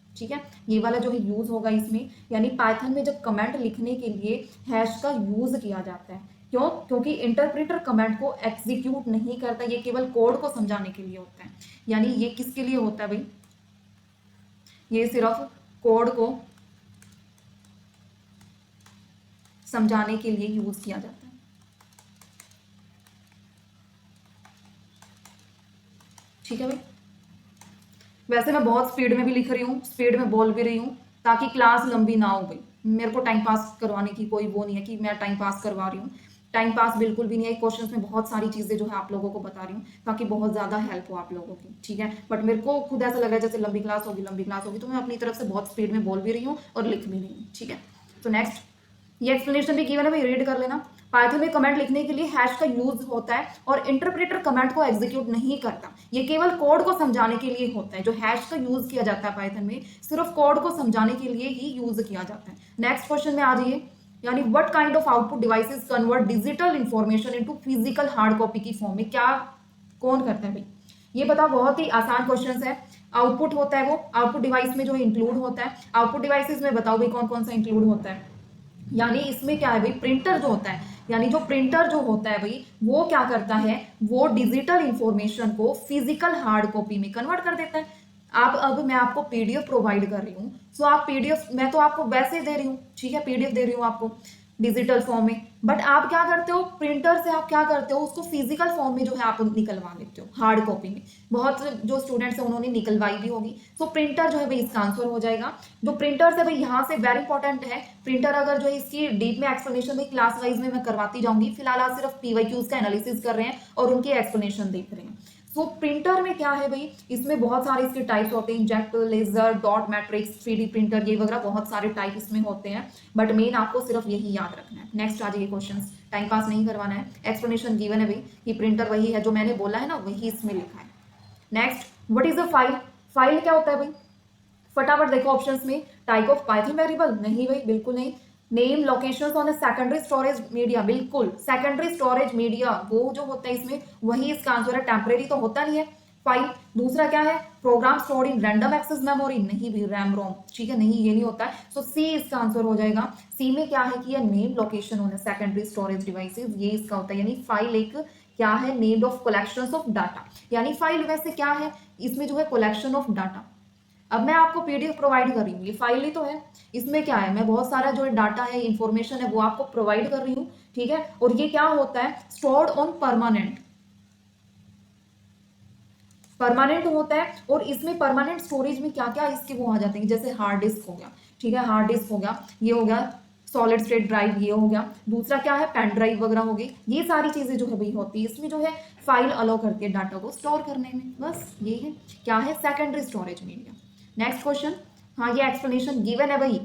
ठीक है, ये वाला जो है यूज होगा इसमें, यानी पाइथन में जब कमेंट लिखने के लिए हैश का यूज किया जाता है। क्यों, क्योंकि इंटरप्रेटर कमेंट को एग्जीक्यूट नहीं करता, ये केवल कोड को समझाने के लिए होता है। यानी ये किसके लिए होता है भाई, ये सिर्फ कोड को समझाने के लिए यूज किया जाता है। ठीक है भाई, वैसे मैं बहुत स्पीड में भी लिख रही हूँ, स्पीड में बोल भी रही हूँ, ताकि क्लास लंबी ना हो भाई, मेरे को टाइम पास करवाने की कोई वो नहीं है कि मैं टाइम पास करवा रही हूँ। टाइम पास बिल्कुल भी नहीं है, क्वेश्चंस में बहुत सारी चीजें जो है आप लोगों को बता रही हूँ ताकि बहुत ज्यादा हेल्प हो आप लोगों की, ठीक है। बट मेरे को खुद ऐसा लग रहा है जैसे लंबी क्लास होगी, तो मैं अपनी तरफ से बहुत स्पीड में बोल भी रही हूँ और लिख भी रही हूँ, ठीक है। तो नेक्स्ट, ये एक्सप्लेनेशन भी गिवन है भाई, रीड कर लेना। पाइथन में कमेंट लिखने के लिए हैश का यूज होता है और इंटरप्रेटर कमेंट को एग्जीक्यूट नहीं करता, ये केवल कोड को समझाने के लिए होता है। जो हैश का यूज किया जाता है पाइथन में सिर्फ कोड को समझाने के लिए ही यूज किया जाता है। नेक्स्ट क्वेश्चन में आ जाइए, यानी what kind of output devices convert digital information into physical hard copy की फॉर्म में, क्या कौन करता है भाई, ये बता। बहुत ही आसान क्वेश्चन है। आउटपुट होता है वो आउटपुट डिवाइस में जो इंक्लूड होता है, आउटपुट डिवाइसेस में बताओ भाई कौन कौन सा इंक्लूड होता है। यानी इसमें क्या है भाई, प्रिंटर जो होता है, यानी जो प्रिंटर जो होता है भाई वो क्या करता है, वो डिजिटल इंफॉर्मेशन को फिजिकल हार्ड कॉपी में कन्वर्ट कर देता है। आप अब मैं आपको पीडीएफ प्रोवाइड कर रही हूँ, सो आप पीडीएफ, मैं तो आपको वैसे दे रही हूँ, ठीक है, पीडीएफ दे रही हूँ आपको डिजिटल फॉर्म में, बट आप क्या करते हो, प्रिंटर से आप क्या करते हो, उसको फिजिकल फॉर्म में जो है आप निकलवा लेते हो हार्ड कॉपी में। बहुत जो स्टूडेंट्स हैं उन्होंने निकलवाई भी होगी। तो प्रिंटर जो है भाई इसका आंसर हो जाएगा। जो प्रिंटर से भाई यहाँ से वेरी इंपॉर्टेंट है, प्रिंटर अगर जो है इसकी डीप में एक्सप्लेनेशन भाई क्लास वाइज में मैं करवाती जाऊंगी, फिलहाल आप सिर्फ पीवाईक्यूज का एनालिसिस कर रहे हैं और उनकी एक्सप्लेनेशन देख रहे हैं। सो प्रिंटर में क्या है भाई, इसमें बहुत सारे इसके टाइप्स होते हैं, inkjet, laser, dot matrix, 3D printer, ये वगैरह बहुत सारे टाइप इसमें होते हैं, बट मेन आपको सिर्फ यही याद रखना है। नेक्स्ट आ जाइए क्वेश्चंस, टाइम पास नहीं करवाना है, एक्सप्लेनेशन गिवन है भाई कि प्रिंटर वही है जो मैंने बोला है ना, वही इसमें लिखा है। Next, what is a file, file क्या होता है भाई, फटाफट देखो ऑप्शंस में। टाइप ऑफ पाइथन वेरिएबल, नहीं भाई बिल्कुल नहीं। Name locations on a secondary storage media, बिल्कुल सेकेंडरी स्टोरेज मीडिया वो जो होता है इसमें, वही इसका आंसर है। टेम्परेरी तो होता नहीं है फाइल। दूसरा क्या है, program stored in random access memory, नहीं भी रैम रोम, ठीक है, नहीं ये नहीं होता है। सो सी इसका आंसर हो जाएगा। सी में क्या है कि name location on secondary storage devices, ये इसका होता है। यानी फाइल एक क्या है, named of collections of data, यानी फाइल वैसे क्या है, इसमें जो है कलेक्शन ऑफ डाटा। अब मैं आपको पीडीएफ प्रोवाइड कर रही हूँ, ये फाइल ही तो है, इसमें क्या है, मैं बहुत सारा जो डाटा है, इंफॉर्मेशन है, वो आपको प्रोवाइड कर रही हूँ, ठीक है। और ये क्या होता है, स्टोर्ड ऑन परमानेंट, परमानेंट होता है। और इसमें परमानेंट स्टोरेज में क्या क्या इसके वो आ जाते हैं, जैसे हार्ड डिस्क हो गया, ठीक है, हार्ड डिस्क हो गया, ये हो गया सॉलिड स्टेट ड्राइव, ये हो गया। दूसरा क्या है, पेन ड्राइव वगैरह हो गई, ये सारी चीजें जो है भाई होती है इसमें, जो है फाइल अलाउ करती है डाटा को स्टोर करने में, बस ये है क्या है, secondary storage media. Next question, हाँ ये एक्सप्लेनेशन गिवन है भाई,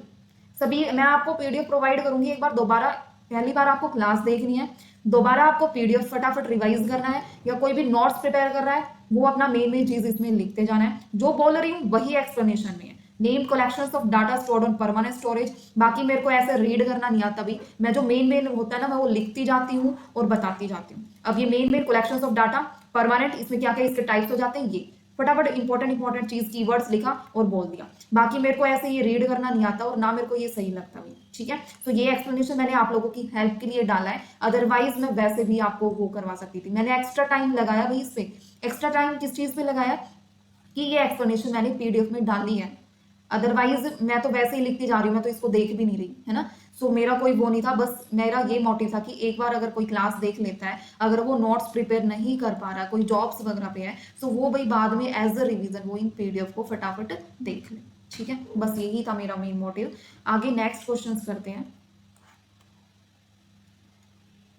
सभी मैं आपको पीडीएफ प्रोवाइड करूंगी, एक बार दोबारा, पहली बार आपको क्लास देखनी है, दोबारा आपको पीडीएफ फटाफट रिवाइज करना है, या कोई भी नोट्स प्रिपेयर कर रहा है वो अपना मेन मेन चीज इसमें लिखते जाना है। जो बोल रही हूँ वही एक्सप्लेनेशन में है। Name collections of data stored on permanent storage, बाकी मेरे को ऐसे रीड करना नहीं आता भी, मैं जो मेन मेन होता है ना मैं वो लिखती जाती हूँ और बताती जाती हूँ। अब ये main main collections of data permanent, इसमें क्या क्या इसके टाइप्स हो जाते हैं, ये फटाफट इंपॉर्टेंट चीज कीवर्ड्स लिखा और बोल दिया। बाकी मेरे को ऐसे ये रीड करना नहीं आता और ना मेरे को ये सही लगता भी, ठीक है। तो ये एक्सप्लेनेशन मैंने आप लोगों की हेल्प के लिए डाला है, अदरवाइज मैं वैसे भी आपको वो करवा सकती थी। मैंने एक्स्ट्रा टाइम लगाया भाई इस पे, एक्स्ट्रा टाइम किस चीज पे लगाया कि ये एक्सप्लेनेशन मैंने पीडीएफ में डाली है, अदरवाइज मैं तो वैसे ही लिखती जा रही हूँ, मैं तो इसको देख भी नहीं रही है ना। सो मेरा कोई वो नहीं था, बस मेरा ये मोटिव था कि एक बार अगर कोई क्लास देख लेता है, अगर वो नोट्स प्रिपेयर नहीं कर पा रहा, कोई जॉब्स वगैरह पे है, तो वो भाई बाद में एज अ रिवीजन वो इन पीडीएफ को फटाफट देख ले, ठीक है। बस यही था मेरा मेन मोटिव। आगे नेक्स्ट क्वेश्चन करते हैं।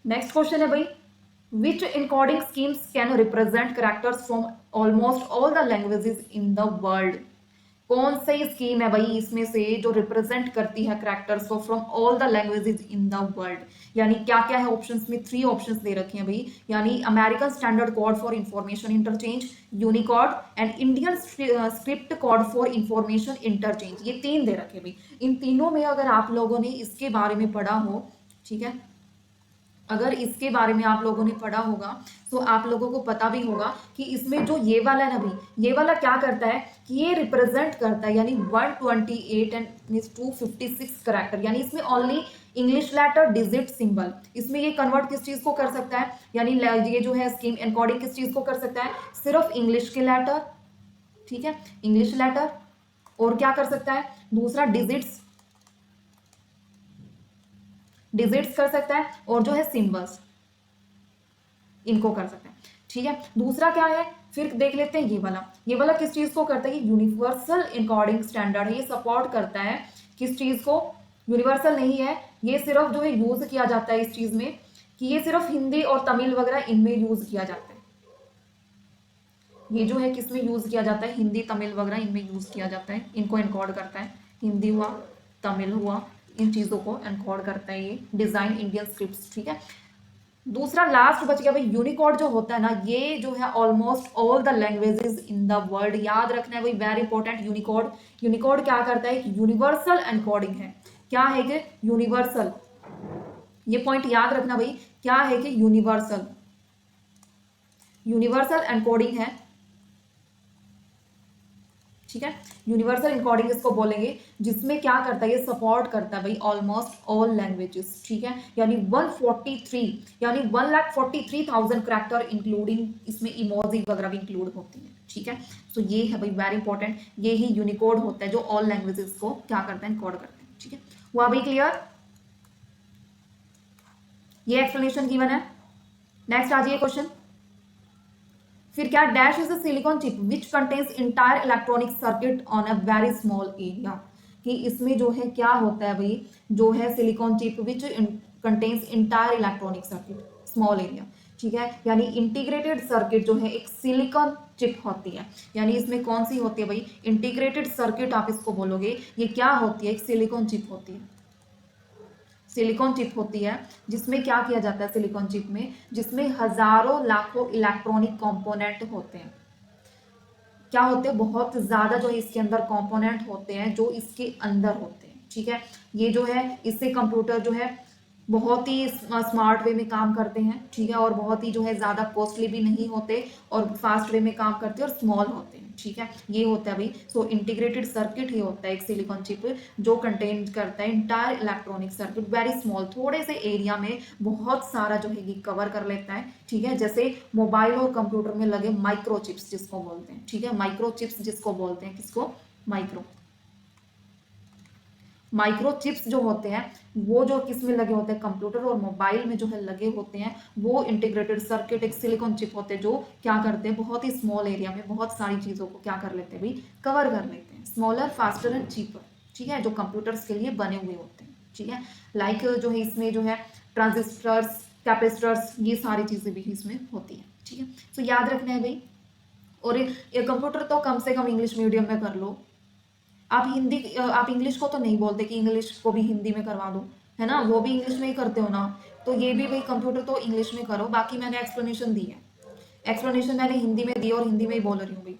नेक्स्ट क्वेश्चन है भाई, विच encoding schemes can represent characters from almost all the languages in the world, कौन सी स्कीम है भाई इसमें से जो रिप्रेजेंट करती है कैरेक्टर्स को from all the languages in the world. यानी क्या क्या है ऑप्शंस में, 3 ऑप्शंस दे रखे हैं भाई, यानी American standard code for information interchange, Unicode and Indian script code for information interchange, ये 3 दे रखे भाई। इन तीनों में अगर आप लोगों ने इसके बारे में पढ़ा हो, ठीक है, अगर इसके बारे में आप लोगों ने पढ़ा होगा तो आप लोगों को पता भी होगा कि इसमें जो ये वाला है ना भाई, ये वाला क्या करता है कि ये रिप्रेजेंट करता है, यानी 128 एंड 256 करेक्टर, यानी इसमें only English letter digit symbol, इसमें ये कन्वर्ट किस चीज को कर सकता है, यानी ये जो है स्कीम एनकोडिंग किस चीज को कर सकता है, सिर्फ इंग्लिश के लेटर, ठीक है, इंग्लिश लेटर, और क्या कर सकता है, दूसरा डिजिट्स कर सकता है, और जो है सिंबल्स इनको कर सकता है, ठीक है। दूसरा क्या है, फिर देख लेते हैं ये वाला किस चीज को करता है, यूनिवर्सल एनकोडिंग स्टैंडर्ड है, ये सपोर्ट करता है किस चीज को, यूनिवर्सल नहीं है, ये सिर्फ जो है यूज किया जाता है इस चीज में कि ये सिर्फ हिंदी और तमिल वगैरह इनमें यूज किया जाता है। ये जो है किसमें यूज किया जाता है, हिंदी तमिल वगैरह इनमें यूज किया जाता है, इनको एनकोड करता है। हिंदी हुआ, तमिल हुआ, इन चीजों को एनकोड करता है ये डिजाइन इंडियन स्क्रिप्ट। ठीक है, दूसरा लास्ट बच गया भाई यूनिकोड जो होता है ना, ये जो है almost all the languages in the world, याद रखना है भाई, वेरी इंपॉर्टेंट। यूनिकोड, यूनिकोड क्या करता है, यूनिवर्सल एनकोडिंग है। क्या है कि यूनिवर्सल, ये पॉइंट याद रखना भाई, क्या है कि यूनिवर्सल, यूनिवर्सल एनकोडिंग है। ठीक है, यूनिवर्सल एनकोडिंग इसको बोलेंगे, जिसमें क्या करता है, ये सपोर्ट करता है भाई ऑलमोस्ट ऑल लैंग्वेजेस। ठीक है, यानी 143 यानी 1,43,000 करैक्टर इंक्लूडिंग इसमें इमोजी वगैरह भी इंक्लूड होती है। ठीक है, तो ये है भाई वेरी इंपॉर्टेंट, ये ही यूनिकोड होता है जो ऑल लैंग्वेजेस को क्या करता है, एनकोड करते हैं। ठीक है, हुआ भाई क्लियर, ये एक्सप्लेनेशन गिवन है। नेक्स्ट आ जाइए क्वेश्चन, फिर क्या, dash is a silicon chip which contains entire electronic circuit on a very small area, कि इसमें जो है क्या होता है भाई, जो है silicon chip which contains entire electronic circuit small area. ठीक है, यानी इंटीग्रेटेड सर्किट जो है एक सिलिकॉन चिप होती है, यानी इसमें कौन सी होती है भाई, इंटीग्रेटेड सर्किट आप इसको बोलोगे, ये क्या होती है, एक सिलिकॉन चिप होती है। सिलिकॉन चिप होती है जिसमें क्या किया जाता है, सिलिकॉन चिप में जिसमें हजारों लाखों इलेक्ट्रॉनिक कंपोनेंट होते हैं। क्या होते हैं, बहुत ज्यादा जो है इसके अंदर कंपोनेंट होते हैं जो इसके अंदर होते हैं। ठीक है, ये जो है इससे कंप्यूटर जो है बहुत ही स्मार्ट वे में काम करते हैं। ठीक है, और बहुत ही जो है ज्यादा कॉस्टली भी नहीं होते और फास्ट वे में काम करते हैं और स्मॉल होते हैं। ठीक है, ये होता है भाई, सो इंटीग्रेटेड सर्किट ही होता है एक सिलिकॉन चिप जो कंटेन करता है entire electronic circuit, very small, थोड़े से एरिया में बहुत सारा जो है ये कवर कर लेता है। ठीक है, जैसे मोबाइल और कंप्यूटर में लगे माइक्रो चिप्स जिसको बोलते हैं। ठीक है, माइक्रो चिप्स जिसको बोलते हैं, किसको, माइक्रो, माइक्रो चिप्स जो होते हैं वो जो किस में लगे होते हैं, कंप्यूटर और मोबाइल में जो है लगे होते हैं, वो इंटीग्रेटेड सर्किट एक सिलिकॉन चिप होते हैं जो क्या करते हैं, बहुत ही स्मॉल एरिया में बहुत सारी चीजों को क्या कर लेते हैं भाई, कवर कर लेते हैं। Smaller, faster and cheaper. ठीक है, जो कंप्यूटर्स के लिए बने हुए होते हैं। ठीक है, लाइक जो है इसमें जो है ट्रांजिस्टर्स, कैपेसिटर्स, ये सारी चीजें भी इसमें होती है। ठीक है, तो याद रखना है भाई, और ये कंप्यूटर तो कम से कम इंग्लिश मीडियम में कर लो। आप हिंदी, आप इंग्लिश को तो नहीं बोलते कि इंग्लिश को भी हिंदी में करवा दो, है ना, वो भी इंग्लिश में ही करते हो ना, तो ये भी भाई कंप्यूटर तो इंग्लिश में करो। बाकी मैंने एक्सप्लेनेशन दी है, एक्सप्लेनेशन मैंने हिंदी में दी और हिंदी में ही बोल रही हूँ भाई,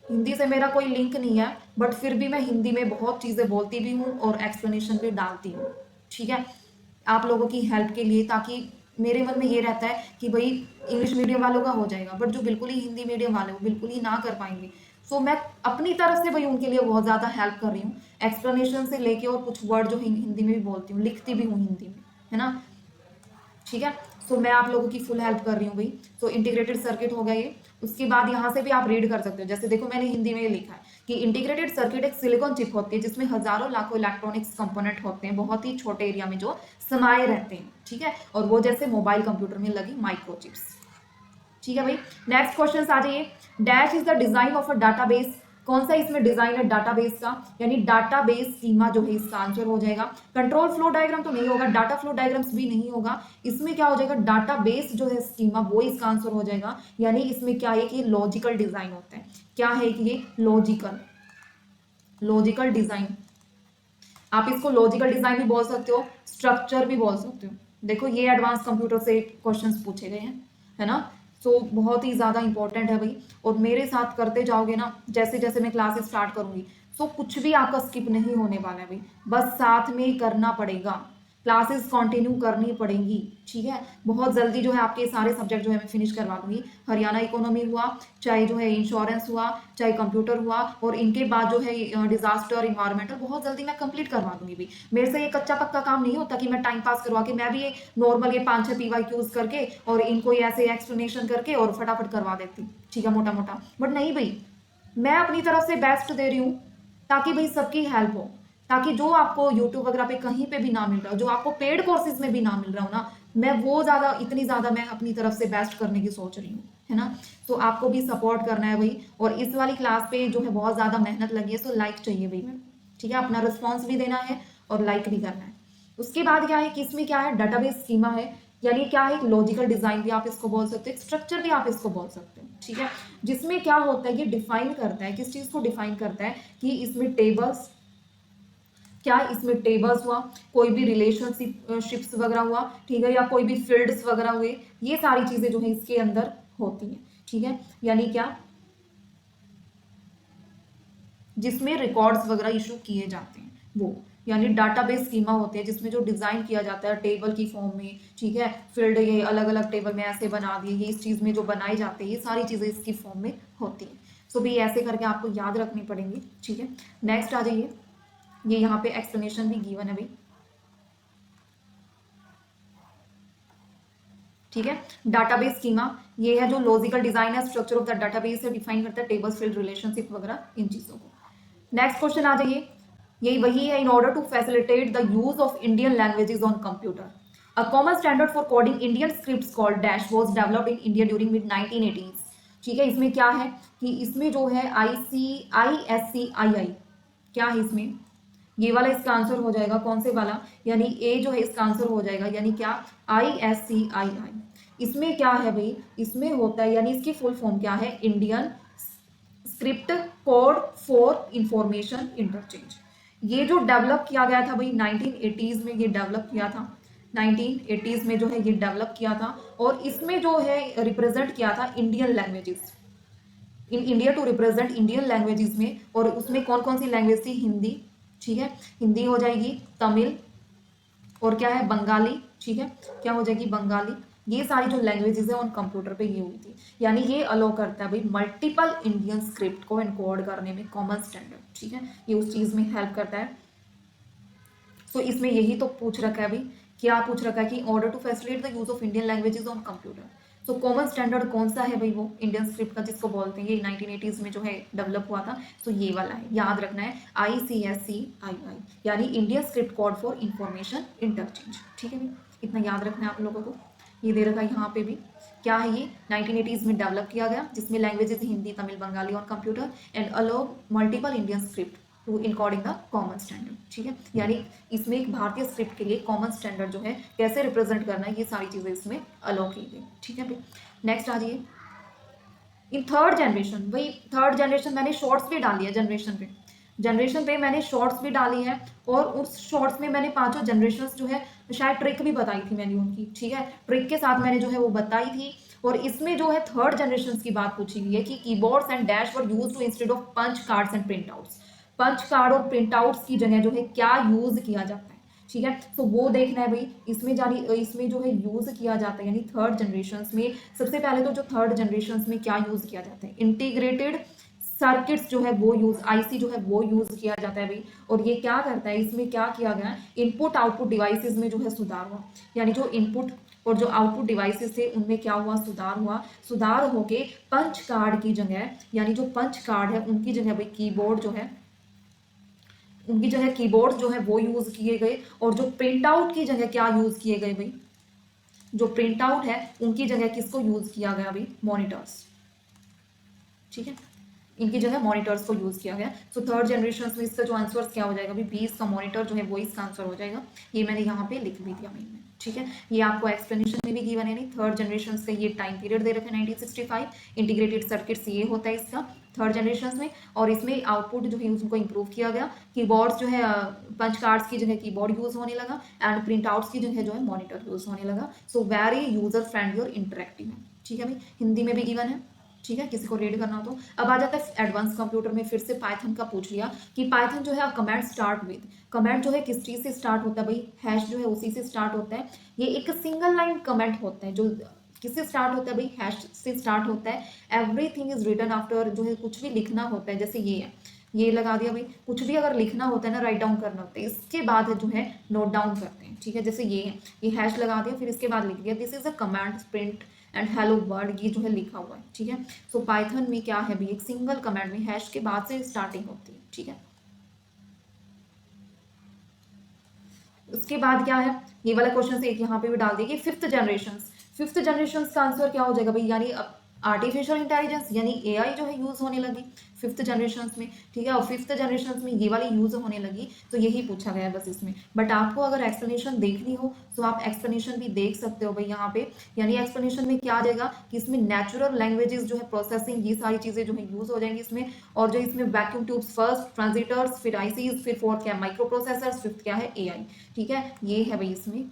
हिंदी से मेरा कोई लिंक नहीं है, बट फिर भी मैं हिंदी में बहुत चीज़ें बोलती भी हूँ और एक्सप्लेनेशन भी डालती हूँ। ठीक है, आप लोगों की हेल्प के लिए, ताकि मेरे मन में ये रहता है कि भाई इंग्लिश मीडियम वालों का हो जाएगा, बट जो बिल्कुल ही हिंदी मीडियम वाले वो बिल्कुल ही ना कर पाएंगे। सो मैं अपनी तरफ से भाई उनके लिए बहुत ज़्यादा हेल्प कर रही हूँ, एक्सप्लेनेशन से लेके, और कुछ वर्ड जो हिंदी में भी बोलती हूँ, लिखती भी हूँ हिंदी में, है ना। ठीक है, सो मैं आप लोगों की फुल हेल्प कर रही हूँ भाई। सो इंटीग्रेटेड सर्किट हो गया ये। उसके बाद यहाँ से भी आप रीड कर सकते हो, जैसे देखो मैंने हिंदी में ये लिखा है कि इंटीग्रेटेड सर्किट एक सिलिकॉन चिप होती है जिसमें हजारों लाखों इलेक्ट्रॉनिक्स कंपोनेंट होते हैं, बहुत ही छोटे एरिया में जो समाये रहते हैं। ठीक है, और वो जैसे मोबाइल कंप्यूटर में लगी माइक्रो चिप्स। ठीक है भाई, नेक्स्ट क्वेश्चन आ जाइए, dash is the design of a database, कौन सा इसमें डिजाइन है डाटाबेस का, यानी डाटाबेस स्कीमा जो है इसका आंसर हो जाएगा। कंट्रोल फ्लो डायग्राम तो नहीं होगा, डाटा फ्लो डायग्राम्स भी नहीं होगा, इसमें क्या हो जाएगा, डाटाबेस जो है स्कीमा वो इसका आंसर हो जाएगा। यानी इसमें क्या है कि लॉजिकल डिजाइन होता है, क्या है कि ये लॉजिकल, लॉजिकल डिजाइन, आप इसको लॉजिकल डिजाइन भी बोल सकते हो, स्ट्रक्चर भी बोल सकते हो। देखो ये एडवांस कंप्यूटर से क्वेश्चंस पूछे गए हैं, है ना, सो बहुत ही ज्यादा इंपॉर्टेंट है भाई। और मेरे साथ करते जाओगे ना, जैसे जैसे मैं क्लासेस स्टार्ट करूंगी, सो कुछ भी आपका स्किप नहीं होने वाला है भाई, बस साथ में ही करना पड़ेगा, क्लासेस कंटिन्यू करनी पड़ेंगी। ठीक है, बहुत जल्दी जो है आपके सारे सब्जेक्ट जो है मैं फिनिश करवा दूंगी, हरियाणा इकोनॉमी हुआ, चाहे जो है इंश्योरेंस हुआ, चाहे कंप्यूटर हुआ, और इनके बाद जो है डिजास्टर इन्वायरमेंटल, बहुत जल्दी मैं कंप्लीट करवा दूंगी भी। मेरे से ये कच्चा पक्का काम नहीं होता कि मैं टाइम पास करवा के मैं भी ये नॉर्मल ये 5-6 PYQs करके और इनको ये ऐसे एक्सप्लेनेशन करके और फटाफट करवा देती। ठीक है, मोटा मोटा, बट नहीं भाई, मैं अपनी तरफ से बेस्ट दे रही हूँ ताकि भाई सबकी हेल्प हो, ताकि जो आपको यूट्यूब वगैरह पे कहीं पे भी ना मिल रहा हो, जो आपको पेड कोर्सेज में भी ना मिल रहा हो ना, मैं वो ज्यादा इतनी ज्यादा मैं अपनी तरफ से बेस्ट करने की सोच रही हूँ, है ना। तो आपको भी सपोर्ट करना है भाई, और इस वाली क्लास पे जो है बहुत ज्यादा मेहनत लगी है, सो लाइक चाहिए भाई मैम। ठीक है, अपना रिस्पॉन्स भी देना है और लाइक भी करना है। उसके बाद क्या है कि इसमें क्या है, डाटाबेस स्कीमा है, यानी क्या है, लॉजिकल डिजाइन भी आप इसको बोल सकते हो, स्ट्रक्चर भी आप इसको बोल सकते हो, ठीक है। जिसमें क्या होता है, ये डिफाइन करता है, किस चीज को डिफाइन करता है कि इसमें टेबल्स, क्या इसमें टेबल्स हुआ, कोई भी रिलेशनशिप्स वगैरह हुआ, ठीक है, या कोई भी फील्ड्स वगैरह हुए, ये सारी चीजें जो है इसके अंदर होती हैं, ठीक है। यानी क्या, जिसमें रिकॉर्ड्स वगैरह इशू किए जाते हैं वो, यानी डाटाबेस स्कीमा होते हैं जिसमें जो डिजाइन किया जाता है टेबल की फॉर्म में, ठीक है, फील्ड ये अलग अलग टेबल में ऐसे बना दिए, ये इस चीज में जो बनाए जाते हैं, ये सारी चीजें इसकी फॉर्म में होती हैं। सो भी ऐसे करके आपको याद रखनी पड़ेंगी, ठीक है। नेक्स्ट आ जाइए, ये यहाँ पे एक्सप्लेनेशन भी गिवन है भाई, ठीक है। डाटाबेस स्कीमा ये है जो लॉजिकल डिजाइन है, स्ट्रक्चर ऑफ द डाटाबेस है, डिफाइन करता है टेबल्स, फील्ड, रिलेशनशिप वगैरह इन चीजों को। नेक्स्ट क्वेश्चन आ जाइए, यही वही है, in order to facilitate the use of Indian languages on computer a common standard for coding Indian scripts called dash was developed in India during mid 1980s, ठीक है। इसमें क्या है कि इसमें जो है ISCII क्या है इसमें, ये वाला इसका आंसर हो जाएगा, कौन से वाला, यानी ए जो है इसका आंसर हो जाएगा, यानी क्या, ISCII। इसमें क्या है भाई, इसमें होता है, यानी इसकी फुल फॉर्म क्या है, Indian script code for information interchange. ये जो डेवलप किया गया था भाई 1980s में, ये डेवलप किया था 1980s में जो है ये डेवलप किया था, और इसमें जो है रिप्रेजेंट किया था Indian languages, in India to represent Indian languages में, और उसमें कौन कौन सी लैंग्वेज थी, हिंदी, ठीक है, हिंदी हो जाएगी, तमिल, और क्या है, बंगाली, ठीक है, क्या हो जाएगी, बंगाली। ये सारी जो लैंग्वेजेस है ऑन कंप्यूटर पे ये हुई थी, यानी ये अलो करता है भाई मल्टीपल इंडियन स्क्रिप्ट को एनकोड करने में, कॉमन स्टैंडर्ड, ठीक है, ये उस चीज में हेल्प करता है। सो इसमें यही तो पूछ रखा है भाई, क्या पूछ रखा है कि order to facilitate the use of Indian languages on computer. So common standard कौन सा है भाई, वो इंडियन स्क्रिप्ट का जिसको बोलते हैं, ये 1980s में जो है डेवलप हुआ था, सो ये वाला है, याद रखना है, ICSCII, यानी Indian script code for information interchange, ठीक है भाई, इतना याद रखना है आप लोगों को। ये दे रखा है यहाँ पे भी, क्या है ये 1980s में डेवलप किया गया, जिसमें लैंग्वेजेस हिंदी, तमिल, बंगाली और computer, and allow multiple Indian script to encoding the common standard, ठीक है। यानी इसमें एक भारतीय स्क्रिप्ट के लिए कॉमन स्टैंडर्ड जो है कैसे रिप्रेजेंट करना है, ये सारी चीजें इसमें अलो की गई, ठीक है भाई। नेक्स्ट आ जाइए, इन थर्ड जनरेशन, भाई थर्ड जनरेशन मैंने शॉर्ट्स भी डाली है, जनरेशन पे मैंने शॉर्ट्स भी डाली है, और उस शॉर्ट्स में मैंने पांचों जनरेशन जो है शायद ट्रिक भी बताई थी मैंने उनकी, ठीक है, ट्रिक के साथ मैंने जो है वो बताई थी। और इसमें जो है थर्ड जनरेशन की बात पूछी गई है कि keyboards and dash were use to instead of punch cards and printouts, punch card और प्रिंट आउट्स की जगह जो है क्या यूज किया जाता है, ठीक है। तो वो देखना है भाई, इसमें जानी इसमें जो है यूज किया जाता है, यानी थर्ड जनरेशन में सबसे पहले तो जो थर्ड जनरेशन में क्या यूज किया जाता है, इंटीग्रेटेड सर्किट्स जो है वो यूज, IC जो है वो यूज किया जाता है भाई। और ये क्या करता है, इसमें क्या किया गया, इनपुट आउटपुट डिवाइसेस में जो है सुधार हुआ, यानी जो इनपुट और जो आउटपुट डिवाइसेस थे उनमें क्या हुआ, सुधार हुआ, सुधार होके पंच कार्ड की जगह, यानी जो पंच कार्ड है उनकी जगह भाई कीबोर्ड जो है, उनकी जगह कीबोर्ड जो है वो यूज किए गए, और जो प्रिंट आउट की जगह क्या यूज किए गए भाई, जो प्रिंट आउट है उनकी जगह किसको यूज किया गया भाई, मॉनिटर्स, ठीक है, इनकी जगह मॉनिटर्स को यूज किया गया। सो थर्ड जनरेशन में इसका जो आंसर क्या हो जाएगा भाई, 20 का मॉनिटर जो है वो इसका आंसर हो जाएगा, ये मैंने यहाँ पे लिख भी दिया मेन में, ठीक है। ये आपको एक्सप्लेनेशन में भी गिवन है, नहीं थर्ड जनरेशन से ये टाइम पीरियड दे रखे 1965, इंटीग्रेटेड सर्किट्स ये होता है इसका थर्ड जनरेशन में, और इसमें आउटपुट जो है उसको इंप्रूव किया गया, कीबोर्ड्स जो है पंच कार्ड्स की जगह कीबोर्ड यूज होने लगा, एंड प्रिंट आउट्स की जगह जो है मॉनिटर यूज होने लगा। सो वेरी यूजर फ्रेंडली और इंटरेक्टिव है, ठीक है भाई, हिंदी में भी गिवन है, ठीक है, किसी को रीड करना हो तो। अब आ जाता है एडवांस कंप्यूटर में, फिर से पाइथन का पूछ लिया कि पाइथन जो है कमेंट स्टार्ट विद, कमेंट जो है किस चीज से स्टार्ट होता है भाई, हैश जो है उसी से स्टार्ट होता है, ये एक सिंगल लाइन कमेंट होता है, जो किससे स्टार्ट होता है भाई, हैश से स्टार्ट होता है। एवरीथिंग इज रिटन आफ्टर, जो है कुछ भी लिखना होता है, जैसे ये है, ये लगा दिया भाई, कुछ भी अगर लिखना होता है ना, राइट डाउन करना होता है, इसके बाद जो है नोट डाउन करते हैं, ठीक है, जैसे ये है, ये हैश लगा दिया, फिर इसके बाद लिख दिया this is a command print and hello word, ये जो है लिखा हुआ है, ठीक है। सो पाइथन में क्या है भी, एक सिंगल कमांड में हैश के बाद से स्टार्टिंग होती है, ठीक है। उसके बाद क्या है, ये वाला क्वेश्चन से एक यहाँ पे भी डाल दिया कि फिफ्थ जनरेशन का आंसर क्या हो जाएगा भाई, यानी आर्टिफिशियल इंटेलिजेंस यानी एआई जो है यूज होने लगी फिफ्थ जनरेशन में, ठीक है, और फिफ्थ जनरेशन में ये वाली यूज होने लगी, तो यही पूछा गया है बस इसमें। बट आपको अगर एक्सप्लेनेशन देखनी हो तो आप एक्सप्लेनेशन भी देख सकते हो भाई यहाँ पे। यानी एक्सप्लेनेशन में क्या आ जाएगा कि इसमें नेचुरल लैंग्वेजेस जो है प्रोसेसिंग, ये सारी चीजें जो है यूज हो जाएंगी इसमें। और जो इसमें वैक्यूम ट्यूब्स फर्स्ट, ट्रांजिटर्स, फिर आईसीज, फिर फोर्थ क्या है माइक्रो प्रोसेसर्स, फिफ्थ क्या है एआई, ठीक है, ये है भाई इसमें,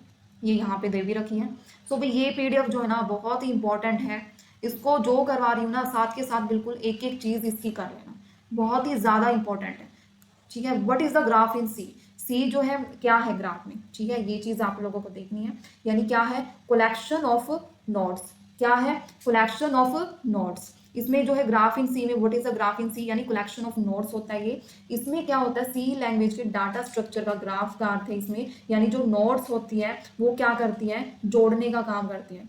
ये यहाँ पे दे भी रखी है। सो भाई ये पीडीएफ जो है ना बहुत ही इंपॉर्टेंट है, इसको जो करवा रही हूँ ना साथ के साथ बिल्कुल एक एक चीज इसकी कर लेना, बहुत ही ज्यादा इंपॉर्टेंट है, ठीक है। What is the graph in C, C जो है क्या है ग्राफ में, ठीक है, ये चीज आप लोगों को देखनी है। यानी क्या है, कलेक्शन ऑफ नोड्स, क्या है, कलेक्शन ऑफ नोड्स। इसमें जो है ग्राफ इन सी में what is the graph in C यानी कलेक्शन ऑफ नोड्स होता है ये। इसमें क्या होता है, सी लैंग्वेज के डाटा स्ट्रक्चर का ग्राफ का अर्थ है इसमें, यानी जो नोड्स होती है वो क्या करती है, जोड़ने का काम करती है,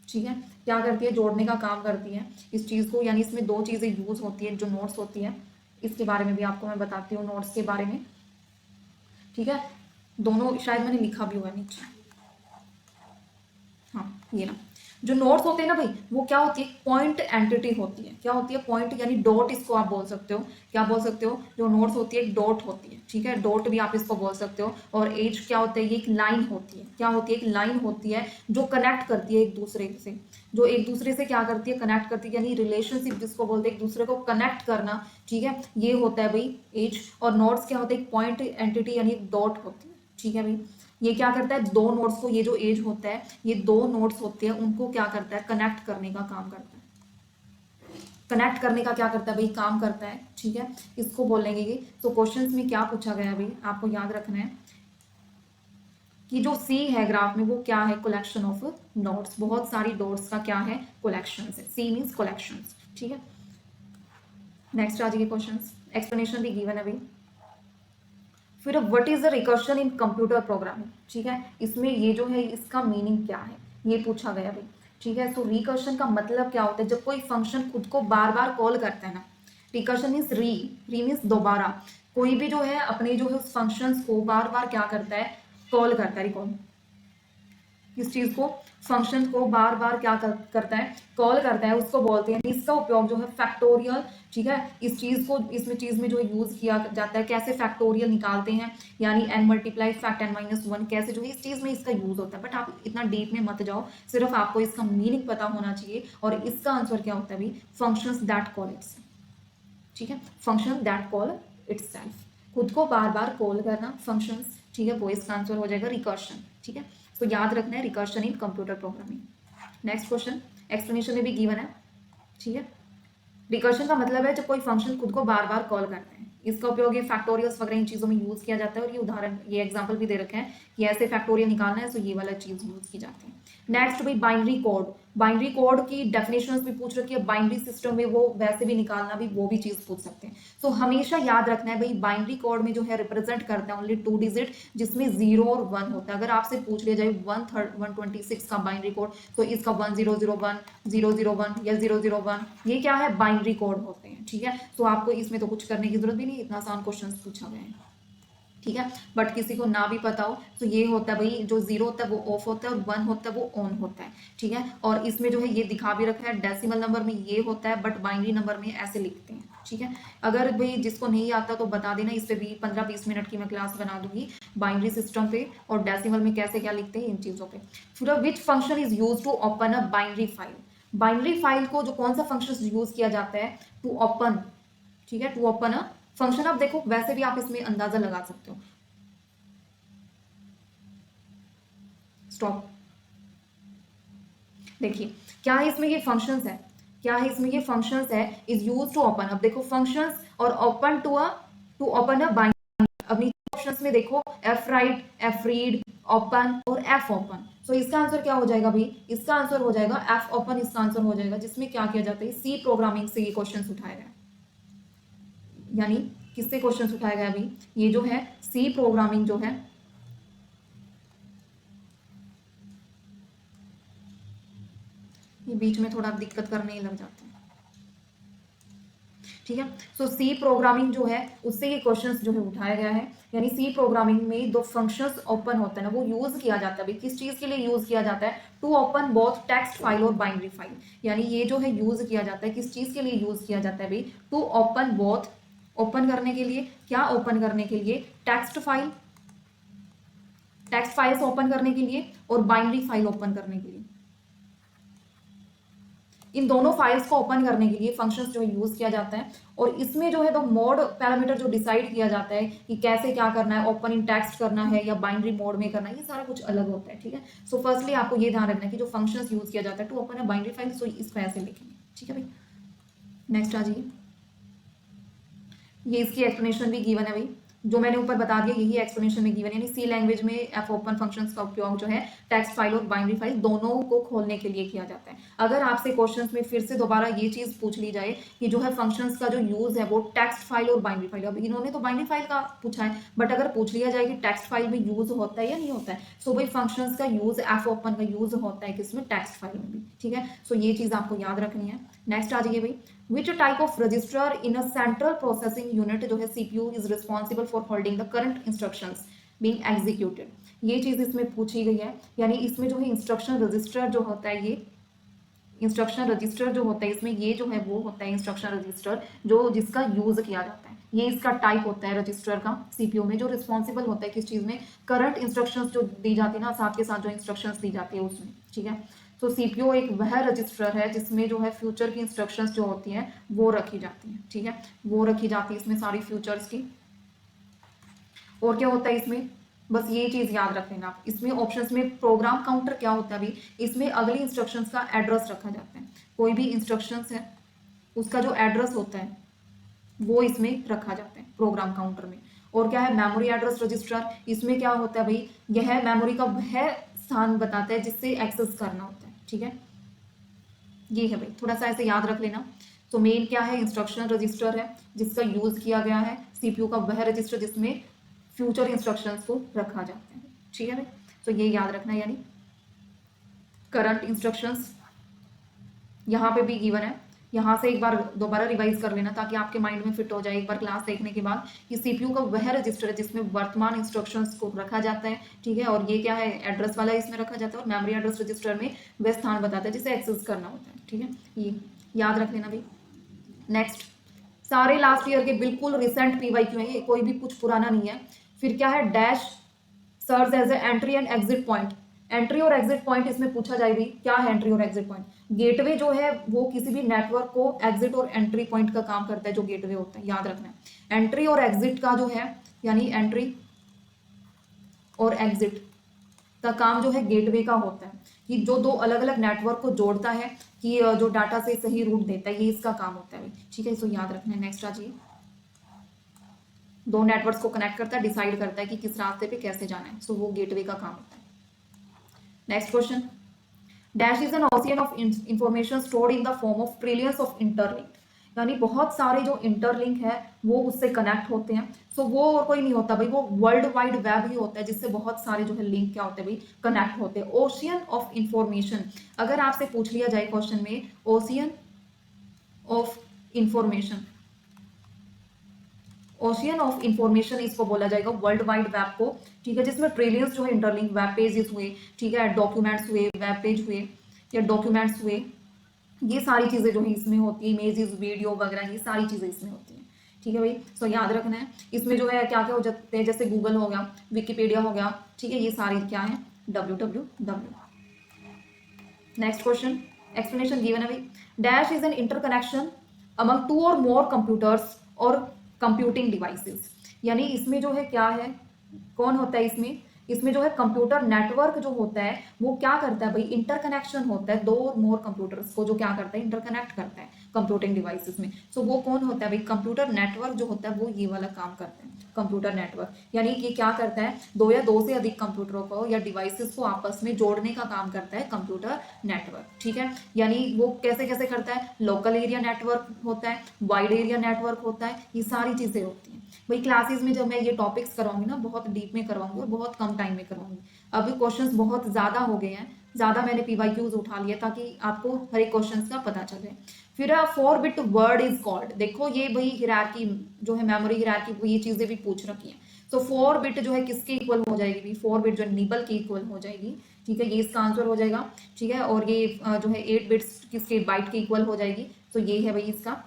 ठीक है, क्या करती है, जोड़ने का काम करती है इस चीज को। यानी इसमें दो चीजें यूज होती है, जो नोड्स होती है इसके बारे में भी आपको मैं बताती हूँ, नोड्स के बारे में, ठीक है, दोनों शायद मैंने लिखा भी हुआ है नीचे, हाँ ये ना, जो नोड्स होते हैं ना भाई वो क्या होती है, पॉइंट एंटिटी होती है, क्या होती है, पॉइंट यानी डॉट इसको आप बोल सकते हो, क्या बोल सकते हो, जो नोड्स होती है एक डॉट होती है, ठीक है, डॉट भी आप इसको बोल सकते हो। और एज क्या होता है, ये एक लाइन होती है, क्या होती है, एक लाइन होती है जो कनेक्ट करती है एक दूसरे से, जो एक दूसरे से क्या करती है, कनेक्ट करती है, यानी रिलेशनशिप जिसको बोलते हैं एक दूसरे को कनेक्ट करना, ठीक है, ये होता है भाई एज। और नोड्स क्या होता है, एक पॉइंट एंटिटी यानी एक डॉट होती है, ठीक है भाई। ये क्या करता है, दो नोड्स को, ये जो एज होता है, ये दो नोड्स होते हैं उनको क्या करता है, कनेक्ट करने का काम करता है, कनेक्ट करने का क्या करता है भाई, काम करता है, ठीक है, इसको बोलेंगे ये। तो क्वेश्चंस में क्या पूछा गया भाई, आपको याद रखना है कि जो सी है ग्राफ में वो क्या है, कलेक्शन ऑफ नोड्स, बहुत सारी डॉट्स का क्या है, कलेक्शन है, सी मीन्स कलेक्शन, ठीक है। नेक्स्ट आ जाइए क्वेश्चन, एक्सप्लेनेशन भी गिवन है भाई। फिर what is the recursion in computer programming, ठीक है, इसमें ये जो है इसका मीनिंग क्या है, ये पूछा गया भाई, ठीक है। तो रिकर्शन का मतलब क्या होता है, जब कोई फंक्शन खुद को बार बार कॉल करता है ना, रिकर्शन मीन्स री मीन्स दोबारा, कोई भी जो है अपने जो है उस फंक्शन को बार बार क्या करता है, कॉल करता है, रिकॉल इस चीज को, फंक्शन को बार बार क्या करता है, कॉल करता है, उसको बोलते हैं। इसका उपयोग जो है फैक्टोरियल, ठीक है, इस चीज को, इसमें चीज में जो है यूज किया जाता है, कैसे फैक्टोरियल निकालते हैं, यानी n multiply fact n minus one, कैसे जो है इस चीज में इसका यूज होता है। बट आप इतना डीप में मत जाओ, सिर्फ आपको इसका मीनिंग पता होना चाहिए। और इसका आंसर क्या होता है भाई, फंक्शंस दैट कॉल इट्स, ठीक है, फंक्शन दैट कॉल इटसेल्फ, खुद को बार बार कॉल करना फंक्शंस, ठीक है, वो इसका आंसर हो जाएगा रिकर्शन, ठीक है। तो याद रखना है रिकर्शन इन computer programming. Next question explanation में भी गिवन है, ठीक है। रिकर्शन का मतलब है जब कोई फंक्शन खुद को बार बार कॉल करता है, इसका उपयोग ये फैक्टोरियल्स वगैरह इन चीजों में यूज किया जाता है। और ये उदाहरण, ये एग्जांपल भी दे रखे हैं कि ऐसे फैक्टोरियल निकालना है, तो ये वाला चीज यूज की जाती है। नेक्स्ट भाई बाइनरी कोड, बाइनरी कोड की डेफिनेशंस भी पूछ रखी है, बाइनरी सिस्टम में वो वैसे भी निकालना भी, वो भी चीज पूछ सकते हैं। तो हमेशा याद रखना है भाई, बाइनरी कोड में जो है रिप्रेजेंट करता है ओनली टू डिजिट, जिसमें 0 और 1 होता है। अगर आपसे पूछ लिया जाए 126 का बाइनरी कोड, तो इसका 1001, 001 या 001, ये क्या है, बाइनरी कोड होते हैं, ठीक है। तो आपको इसमें तो कुछ करने की जरूरत भी नहीं, इतना आसान क्वेश्चन पूछा गया है, ठीक है। बट किसी को ना भी पता हो तो ये होता है भाई, जो 0 होता है वो ऑफ होता है और 1 होता है वो ऑन होता है, ठीक है। और इसमें जो है ये दिखा भी रखा है, डेसिमल नंबर में ये होता है, बट बाइनरी नंबर में ऐसे लिखते हैं, ठीक है। अगर भाई जिसको नहीं आता तो बता देना, इस पे भी 15-20 मिनट की मैं क्लास बना दूंगी बाइनरी सिस्टम पे और डेसिमल में कैसे क्या लिखते हैं इन चीजों पे। फिर which function is use to open a binary file, binary file को जो कौन सा फंक्शन यूज किया जाता है, टू ओपन, ठीक है, टू ओपन अ फंक्शन। अब देखो वैसे भी आप इसमें अंदाजा लगा सकते हो, स्टॉप, देखिए क्या है इसमें, ये फंक्शंस है, क्या है इसमें, ये फंक्शंस है, इज यूज टू ओपन। अब देखो फंक्शंस और open to open a binary, अब नीचे ऑप्शंस में देखो F write, F read, open और एफ ओपन। तो इसका आंसर क्या हो जाएगा भाई, इसका आंसर हो जाएगा एफ ओपन, इसका आंसर हो जाएगा, जिसमें क्या किया जाता है, सी प्रोग्रामिंग से ये क्वेश्चन उठाया गया, यानी किससे क्वेश्चन उठाया गया अभी, ये जो है सी प्रोग्रामिंग जो है, ये बीच में थोड़ा दिक्कत करने ही लग जाते हैं। ठीक है। सो सी प्रोग्रामिंग जो है उससे ये क्वेश्चंस जो है उठाया गया है, यानी सी प्रोग्रामिंग में दो फंक्शंस ओपन होता है ना, वो यूज किया जाता है भाई, किस चीज के लिए यूज किया जाता है, to open both text file और बाइनरी फाइल। यानी ये जो है यूज किया जाता है, किस चीज के लिए यूज किया जाता है भाई, टू ओपन बोथ, ओपन करने के लिए, क्या ओपन करने के लिए, text file, text files open करने के लिए और बाइनरी फाइल ओपन करने के लिए। इन दोनों फाइल्स को ओपन करने के लिए फंक्शंस जो है यूज किया जाता है। और इसमें जो है तो मोड पैरामीटर जो डिसाइड किया जाता है कि कैसे क्या करना है, ओपन इन टेक्स्ट करना है या बाइनरी मोड में करना है, ये सारा कुछ अलग होता है। ठीक है। सो फर्स्टली आपको ये ध्यान रखना है कि जो फंक्शंस यूज किया जाता है टू ओपन है बाइनरी फाइल, सो इसको ऐसे लिखेंगे। ठीक है भाई, नेक्स्ट आ जाइए। ये इसकी एक्सप्लेनेशन भी गिवन है भाई, जो मैंने ऊपर बता दिया यही एक्सप्लेनेशन में गिवन है। यानी सी लैंग्वेज में एफ ओपन फंक्शंस का उपयोग जो है टेक्स्ट फाइल और बाइनरी फाइल दोनों को खोलने के लिए किया जाता है। अगर आपसे क्वेश्चंस में फिर से दोबारा ये चीज पूछ ली जाए कि जो है फंक्शंस का जो यूज है वो टेक्स्ट फाइल और बाइनरी फाइल, अब इन्होंने तो बाइनरी फाइल का पूछा है, बट अगर पूछ लिया जाए कि टेक्स्ट फाइल में यूज होता है या नहीं होता है, सो भाई फंक्शंस का यूज एफ ओपन का यूज होता है किसमें, टेक्स्ट फाइल में भी। ठीक है। सो ये चीज आपको याद रखनी है। नेक्स्ट आ जाइए भाई, which type of register in a central processing unit जो है CPU is responsible for holding the current instructions being executed। ये चीज इसमें पूछी गई है, यानी इसमें जो है इंस्ट्रक्शन रजिस्टर जो होता है, ये इंस्ट्रक्शन रजिस्टर जो होता है इसमें, ये जो है वो होता है इंस्ट्रक्शन रजिस्टर जो जिसका यूज किया जाता है। ये इसका टाइप होता है रजिस्टर का सीपीयू में, जो रिस्पॉन्सिबल होता है किस चीज में, करंट इंस्ट्रक्शंस जो दी जाती है ना, साथ के साथ जो इंस्ट्रक्शंस दी जाती है उसमें। ठीक है। तो सीपीयू एक वह रजिस्टर है जिसमें जो है फ्यूचर की इंस्ट्रक्शंस जो होती हैं वो रखी जाती हैं। ठीक है, वो रखी जाती है इसमें सारी फ्यूचर्स की। और क्या होता है इसमें, बस ये चीज याद रख लेना आप। इसमें ऑप्शंस में प्रोग्राम काउंटर क्या होता है अभी, इसमें अगली इंस्ट्रक्शंस का एड्रेस रखा जाता है। कोई भी इंस्ट्रक्शंस है उसका जो एड्रेस होता है वो इसमें रखा जाता है प्रोग्राम काउंटर में। और क्या है, मेमोरी एड्रेस रजिस्टर, इसमें क्या होता है भाई, यह मेमोरी का वह स्थान बताता है जिससे एक्सेस करना होता है। ठीक है, ये है भाई, थोड़ा सा ऐसे याद रख लेना। तो मेन क्या है, इंस्ट्रक्शन रजिस्टर है जिसका यूज किया गया है, सीपीयू का वह रजिस्टर जिसमें फ्यूचर इंस्ट्रक्शंस को रखा जाता है। ठीक है भाई, तो ये याद रखना। यानी करंट इंस्ट्रक्शंस यहाँ पे भी गिवन है, यहाँ से एक बार दोबारा रिवाइज कर लेना ताकि आपके माइंड में फिट हो जाए एक बार क्लास देखने के बाद कि सीपीयू का वह रजिस्टर है जिसमें वर्तमान इंस्ट्रक्शंस को रखा जाता है। ठीक है, और ये क्या है, एड्रेस वाला इसमें रखा जाता है, और मेमोरी एड्रेस रजिस्टर में वह स्थान बताता है जिसे एक्सेस करना होता है। ठीक है, ये याद रख लेना भाई। नेक्स्ट, सारे लास्ट ईयर के बिल्कुल रिसेंट पीवाईक्यू है, ये कोई भी कुछ पुराना नहीं है। फिर क्या है, dash serves as a entry and exit point. Entry और एग्जिट पॉइंट इसमें पूछा जाएगी, क्या है एंट्री और एग्जिट पॉइंट। गेटवे जो है वो किसी भी नेटवर्क को एग्जिट और एंट्री पॉइंट का काम करता है, जो गेटवे होता है, याद रखना है। एंट्री और एग्जिट का जो है, यानी एंट्री और एग्जिट का काम जो है गेटवे का होता है, कि जो दो अलग अलग नेटवर्क को जोड़ता है, कि जो डाटा से सही रूट देता है, ये इसका काम होता है। ठीक है, इसको याद रखना है। नेक्स्ट आ जाइए, दो नेटवर्क्स को कनेक्ट करता है, डिसाइड करता है कि किस रास्ते पे कैसे जाना है, सो वो गेटवे का काम होता है। Next question, dash is N ocean of information stored in the form of trillions of interlink. यानी बहुत सारे जो इंटरलिंक है वो उससे कनेक्ट होते हैं। सो वो और कोई नहीं होता भाई, वो वर्ल्ड वाइड वेब ही होता है जिससे बहुत सारे जो है लिंक क्या होते हैं भाई, कनेक्ट होते हैं। ओशियन ऑफ इंफॉर्मेशन, अगर आपसे पूछ लिया जाए क्वेश्चन में ocean of information, ocean of information इसको बोला जाएगा वर्ल्ड वाइड वेब को। ठीक है, जिसमें ट्रिलियंस जो है इंटरलिंक वेब पेजेस हुए, ठीक है, डॉक्यूमेंट्स हुए, वेब पेज हुए या डॉक्यूमेंट्स हुए, ये सारी चीजें जो है इसमें होती है, इमेजेस वीडियो वगैरह ये सारी चीजें इसमें होती हैं। ठीक है भाई, सो याद रखना है। इसमें जो है क्या क्या हो जाते हैं, जैसे गूगल हो गया, विकिपीडिया हो गया, ठीक है, ये सारी क्या है, www। Next question, explanation given है भाई, dash is an interconnection among two or more computers और कंप्यूटिंग डिवाइसेस। यानी इसमें जो है क्या है, कौन होता है इसमें, इसमें जो है कंप्यूटर नेटवर्क जो होता है वो क्या करता है भाई, इंटरकनेक्शन होता है दो और मोर कंप्यूटर्स को, जो क्या करता है, इंटरकनेक्ट करता है कंप्यूटिंग डिवाइसेस में। सो वो कौन होता है भाई, कंप्यूटर नेटवर्क जो होता है वो ये वाला काम करता है, कंप्यूटर नेटवर्क। यानी ये क्या करता है, दो या दो से अधिक कंप्यूटरों को या डिवाइसेस को आपस में जोड़ने का काम करता है कंप्यूटर नेटवर्क। ठीक है, यानी वो कैसे कैसे करता है, लोकल एरिया नेटवर्क होता है, वाइड एरिया नेटवर्क होता है, ये सारी चीजें होती हैं भाई। क्लासेस में जब मैं ये टॉपिक्स करवाऊंगी ना, बहुत डीप में करवाऊंगी और बहुत कम टाइम में करवाऊंगी। अभी क्वेश्चंस बहुत ज्यादा हो गए हैं, ज़्यादा मैंने पीवाईक्यूज उठा लिया ताकि आपको हर एक क्वेश्चन का पता चले। फिर 4 बिट वर्ड इज कॉल्ड, देखो ये वही हिरार्की जो है, मेमोरी हिरार्की, वो ये चीज़ें भी पूछ रखी हैं। सो 4 बिट जो है किसके इक्वल हो जाएगी भी, 4 बिट जो निबल के इक्वल हो जाएगी, ठीक है, ये इसका आंसर हो जाएगा। ठीक है, और ये जो है 8 बिट्स किसके, बाइट के इक्वल हो जाएगी। तो ये है भाई इसका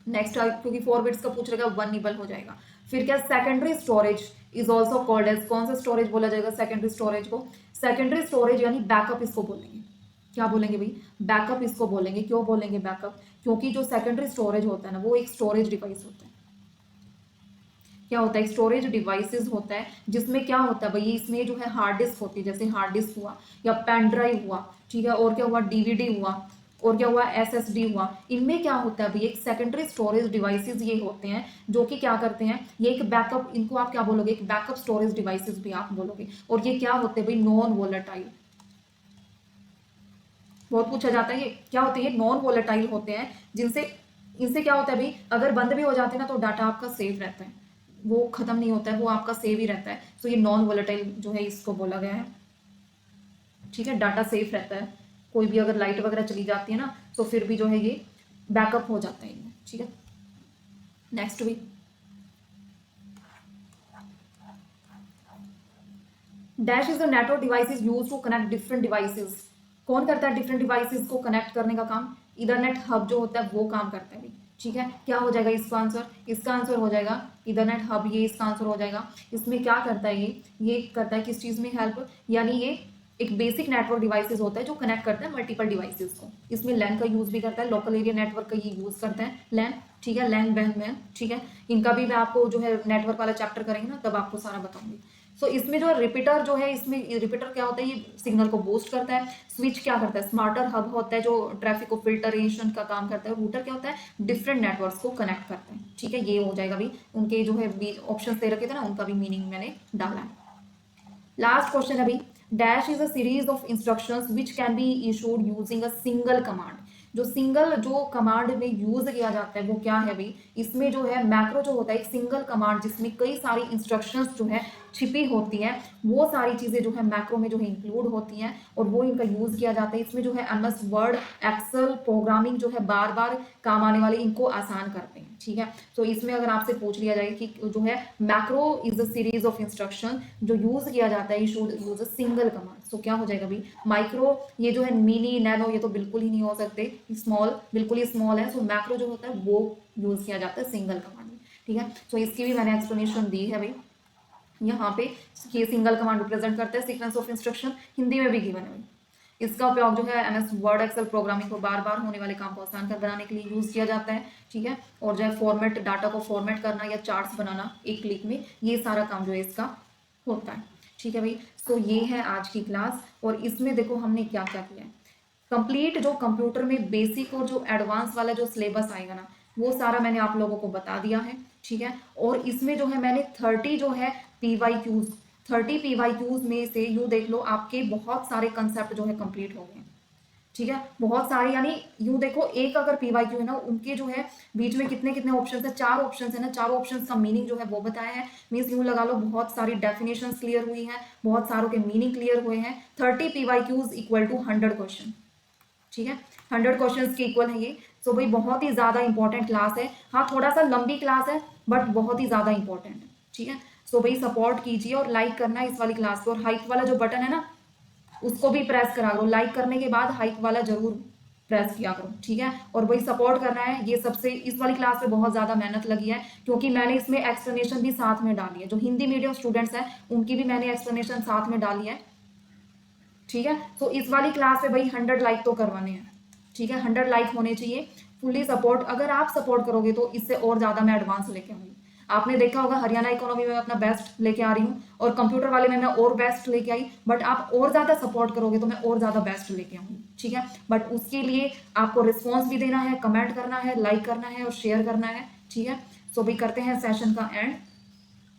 नेक्स्ट, क्योंकि 4 बिट्स का पूछ रहेगा 1 निबल हो जाएगा। फिर क्या, secondary storage is also called as, कौन सा स्टोरेज बोला जाएगा सेकेंडरी स्टोरेज को, सेकेंडरी स्टोरेज यानी बैकअप इसको बोलेंगे। क्या बोलेंगे भाई, बैकअप इसको बोलेंगे। क्यों बोलेंगे बैकअप, क्योंकि जो सेकेंडरी स्टोरेज होता है ना, वो एक स्टोरेज डिवाइस होता है। क्या होता है, एक स्टोरेज डिवाइसेस होता है, जिसमें क्या होता है भाई, इसमें जो है हार्ड डिस्क होती है, जैसे हार्ड डिस्क हुआ या पेन ड्राइव हुआ, ठीक है, और क्या हुआ, डीवीडी हुआ, और क्या हुआ, एसएसडी हुआ। इनमें क्या होता है भाई, एक सेकेंडरी स्टोरेज डिवाइसेस ये होते हैं जो कि क्या करते हैं, ये एक बैकअप, इनको आप क्या बोलोगे, एक बैकअप स्टोरेज डिवाइसेस भी आप बोलोगे। और ये क्या होते हैं भाई, नॉन वोलेटाइल। बहुत पूछा जाता है ये क्या होते हैं, ये नॉन वोलेटाइल होते हैं, जिनसे इनसे क्या होता है भाई, अगर बंद भी हो जाते हैं ना तो डाटा आपका सेफ रहता है, वो खत्म नहीं होता है, वो आपका सेव ही रहता है। तो ये नॉन वोलेटाइल जो है इसको बोला गया है। ठीक है, डाटा सेफ रहता है, कोई भी अगर लाइट वगैरह चली जाती है ना तो फिर भी जो है ये बैकअप हो जाता है इनमें। ठीक है, नेक्स्ट भी, dash is the network devices use to connect different devices. कौन करता है डिफरेंट डिवाइसेस को कनेक्ट करने का काम, इथरनेट हब जो होता है वो काम करता है भाई। ठीक है, क्या हो जाएगा इसका आंसर, इसका आंसर हो जाएगा इथरनेट हब, ये इसका आंसर हो जाएगा। इसमें क्या करता है ये करता है किस चीज़ में हेल्प, यानी ये एक बेसिक नेटवर्क डिवाइसेस होता है जो कनेक्ट करता है मल्टीपल डिवाइसेस को। इसमें लैन का यूज भी करता है, लोकल एरिया नेटवर्क का ये यूज करता है लैन। ठीक है, लैन वैन में, ठीक है, इनका भी मैं आपको जो है नेटवर्क वाला चैप्टर करेंगे ना तब आपको सारा बताऊंगी। सो इसमें जो रिपीटर जो है, इसमें रिपीटर क्या होता है, ये सिग्नल को बूस्ट करता है। स्विच क्या करता है, स्मार्टर हब होता है जो ट्रैफिक को फिल्टरेशन का काम करता है। रूटर क्या होता है, डिफरेंट नेटवर्क्स को कनेक्ट करते हैं। ठीक है, ये हो जाएगा भी, उनके जो है ऑप्शन दे रखे थे ना, उनका भी मीनिंग मैंने डाला है। लास्ट क्वेश्चन अभी, dash is a series of instructions which can be issued using a single command. जो सिंगल जो कमांड में यूज किया जाता है वो क्या है भाई, इसमें जो है मैक्रो जो होता है एक सिंगल कमांड जिसमें कई सारी इंस्ट्रक्शंस जो है छिपी होती हैं, वो सारी चीजें जो है मैक्रो में जो है इंक्लूड होती हैं और वो इनका यूज किया जाता है। इसमें जो है एमएस वर्ड, एक्सेल, प्रोग्रामिंग जो है बार बार काम आने वाले इनको आसान करते हैं। ठीक है, तो इसमें अगर आपसे पूछ लिया जाए कि जो है macro is a series of instruction जो यूज किया जाता है, you should use a single command. तो क्या हो जाएगा भाई, माइक्रो, ये जो है मिनी, नैनो, ये तो बिल्कुल ही नहीं हो सकते, स्मॉल बिल्कुल ही स्मॉल है। सो मैक्रो जो होता है वो यूज किया जाता है सिंगल कमांड में। ठीक है, तो इसकी भी मैंने एक्सप्लेनेशन दी है भाई यहाँ पे, ये सिंगल कमांड रिप्रेजेंट करता है सीक्वेंस ऑफ इंस्ट्रक्शन, हिंदी में भी गिवन है। इसका उपयोग जो है एमएस वर्ड, एक्सेल, प्रोग्रामिंग को बार बार होने वाले काम को आसान कर बनाने के लिए यूज किया जाता है। ठीक है, और जो है फॉर्मेट, डाटा को फॉर्मेट करना या चार्ट्स बनाना एक क्लिक में, ये सारा काम जो है इसका होता है। ठीक है भाई, तो ये है आज की क्लास, और इसमें देखो हमने क्या क्या किया है। कंप्लीट जो कंप्यूटर में बेसिक और जो एडवांस वाला जो सिलेबस आएगा ना, वो सारा मैंने आप लोगों को बता दिया है। ठीक है, और इसमें जो है मैंने 30 जो है पीवाईक्यूज, 30 पीवाईक्यूज में से यूँ देख लो आपके बहुत सारे कंसेप्ट जो है कंप्लीट हो गए। ठीक है, बहुत सारे, यानी यूँ देखो एक अगर पीवाईक्यू है ना, उनके जो है बीच में कितने कितने ऑप्शन है, 4 ऑप्शन है ना, 4 ऑप्शन का मीनिंग जो है वो बताया है। मीन्स यूँ लगा लो बहुत सारी डेफिनेशन क्लियर हुई है, बहुत सारों के मीनिंग क्लियर हुए हैं। 30 पीवाईक्यूज इक्वल टू 100 क्वेश्चन। ठीक है, 100 क्वेश्चंस के इक्वल है ये। सो भाई बहुत ही ज़्यादा इंपॉर्टेंट क्लास है। हाँ, थोड़ा सा लंबी क्लास है बट बहुत ही ज़्यादा इंपॉर्टेंट है। ठीक है, सो भाई सपोर्ट कीजिए और लाइक करना है इस वाली क्लास को, और हाइक वाला जो बटन है ना उसको भी प्रेस करा करो। लाइक करने के बाद हाइक वाला जरूर प्रेस किया करो। ठीक है, और भाई सपोर्ट करना है। ये सबसे इस वाली क्लास पे बहुत ज़्यादा मेहनत लगी है, क्योंकि मैंने इसमें एक्सप्लेनेशन भी साथ में डाली है। जो हिंदी मीडियम स्टूडेंट्स हैं उनकी भी मैंने एक्सप्लेनेशन साथ में डाली है। ठीक है, तो इस वाली क्लास पे भाई 100 लाइक तो करवाने हैं। ठीक है, 100 लाइक होने चाहिए। फुल्ली सपोर्ट, अगर आप सपोर्ट करोगे तो इससे और ज़्यादा मैं एडवांस लेके आऊँगी। आपने देखा होगा हरियाणा इकोनॉमी में मैं अपना बेस्ट लेके आ रही हूँ, और कंप्यूटर वाले में मैं और बेस्ट लेके आई, बट आप और ज़्यादा सपोर्ट करोगे तो मैं और ज़्यादा बेस्ट लेके आऊँगी। ठीक है, बट उसके लिए आपको रिस्पॉन्स भी देना है, कमेंट करना है, लाइक करना है और शेयर करना है। ठीक है, सो भी करते हैं सेशन का एंड।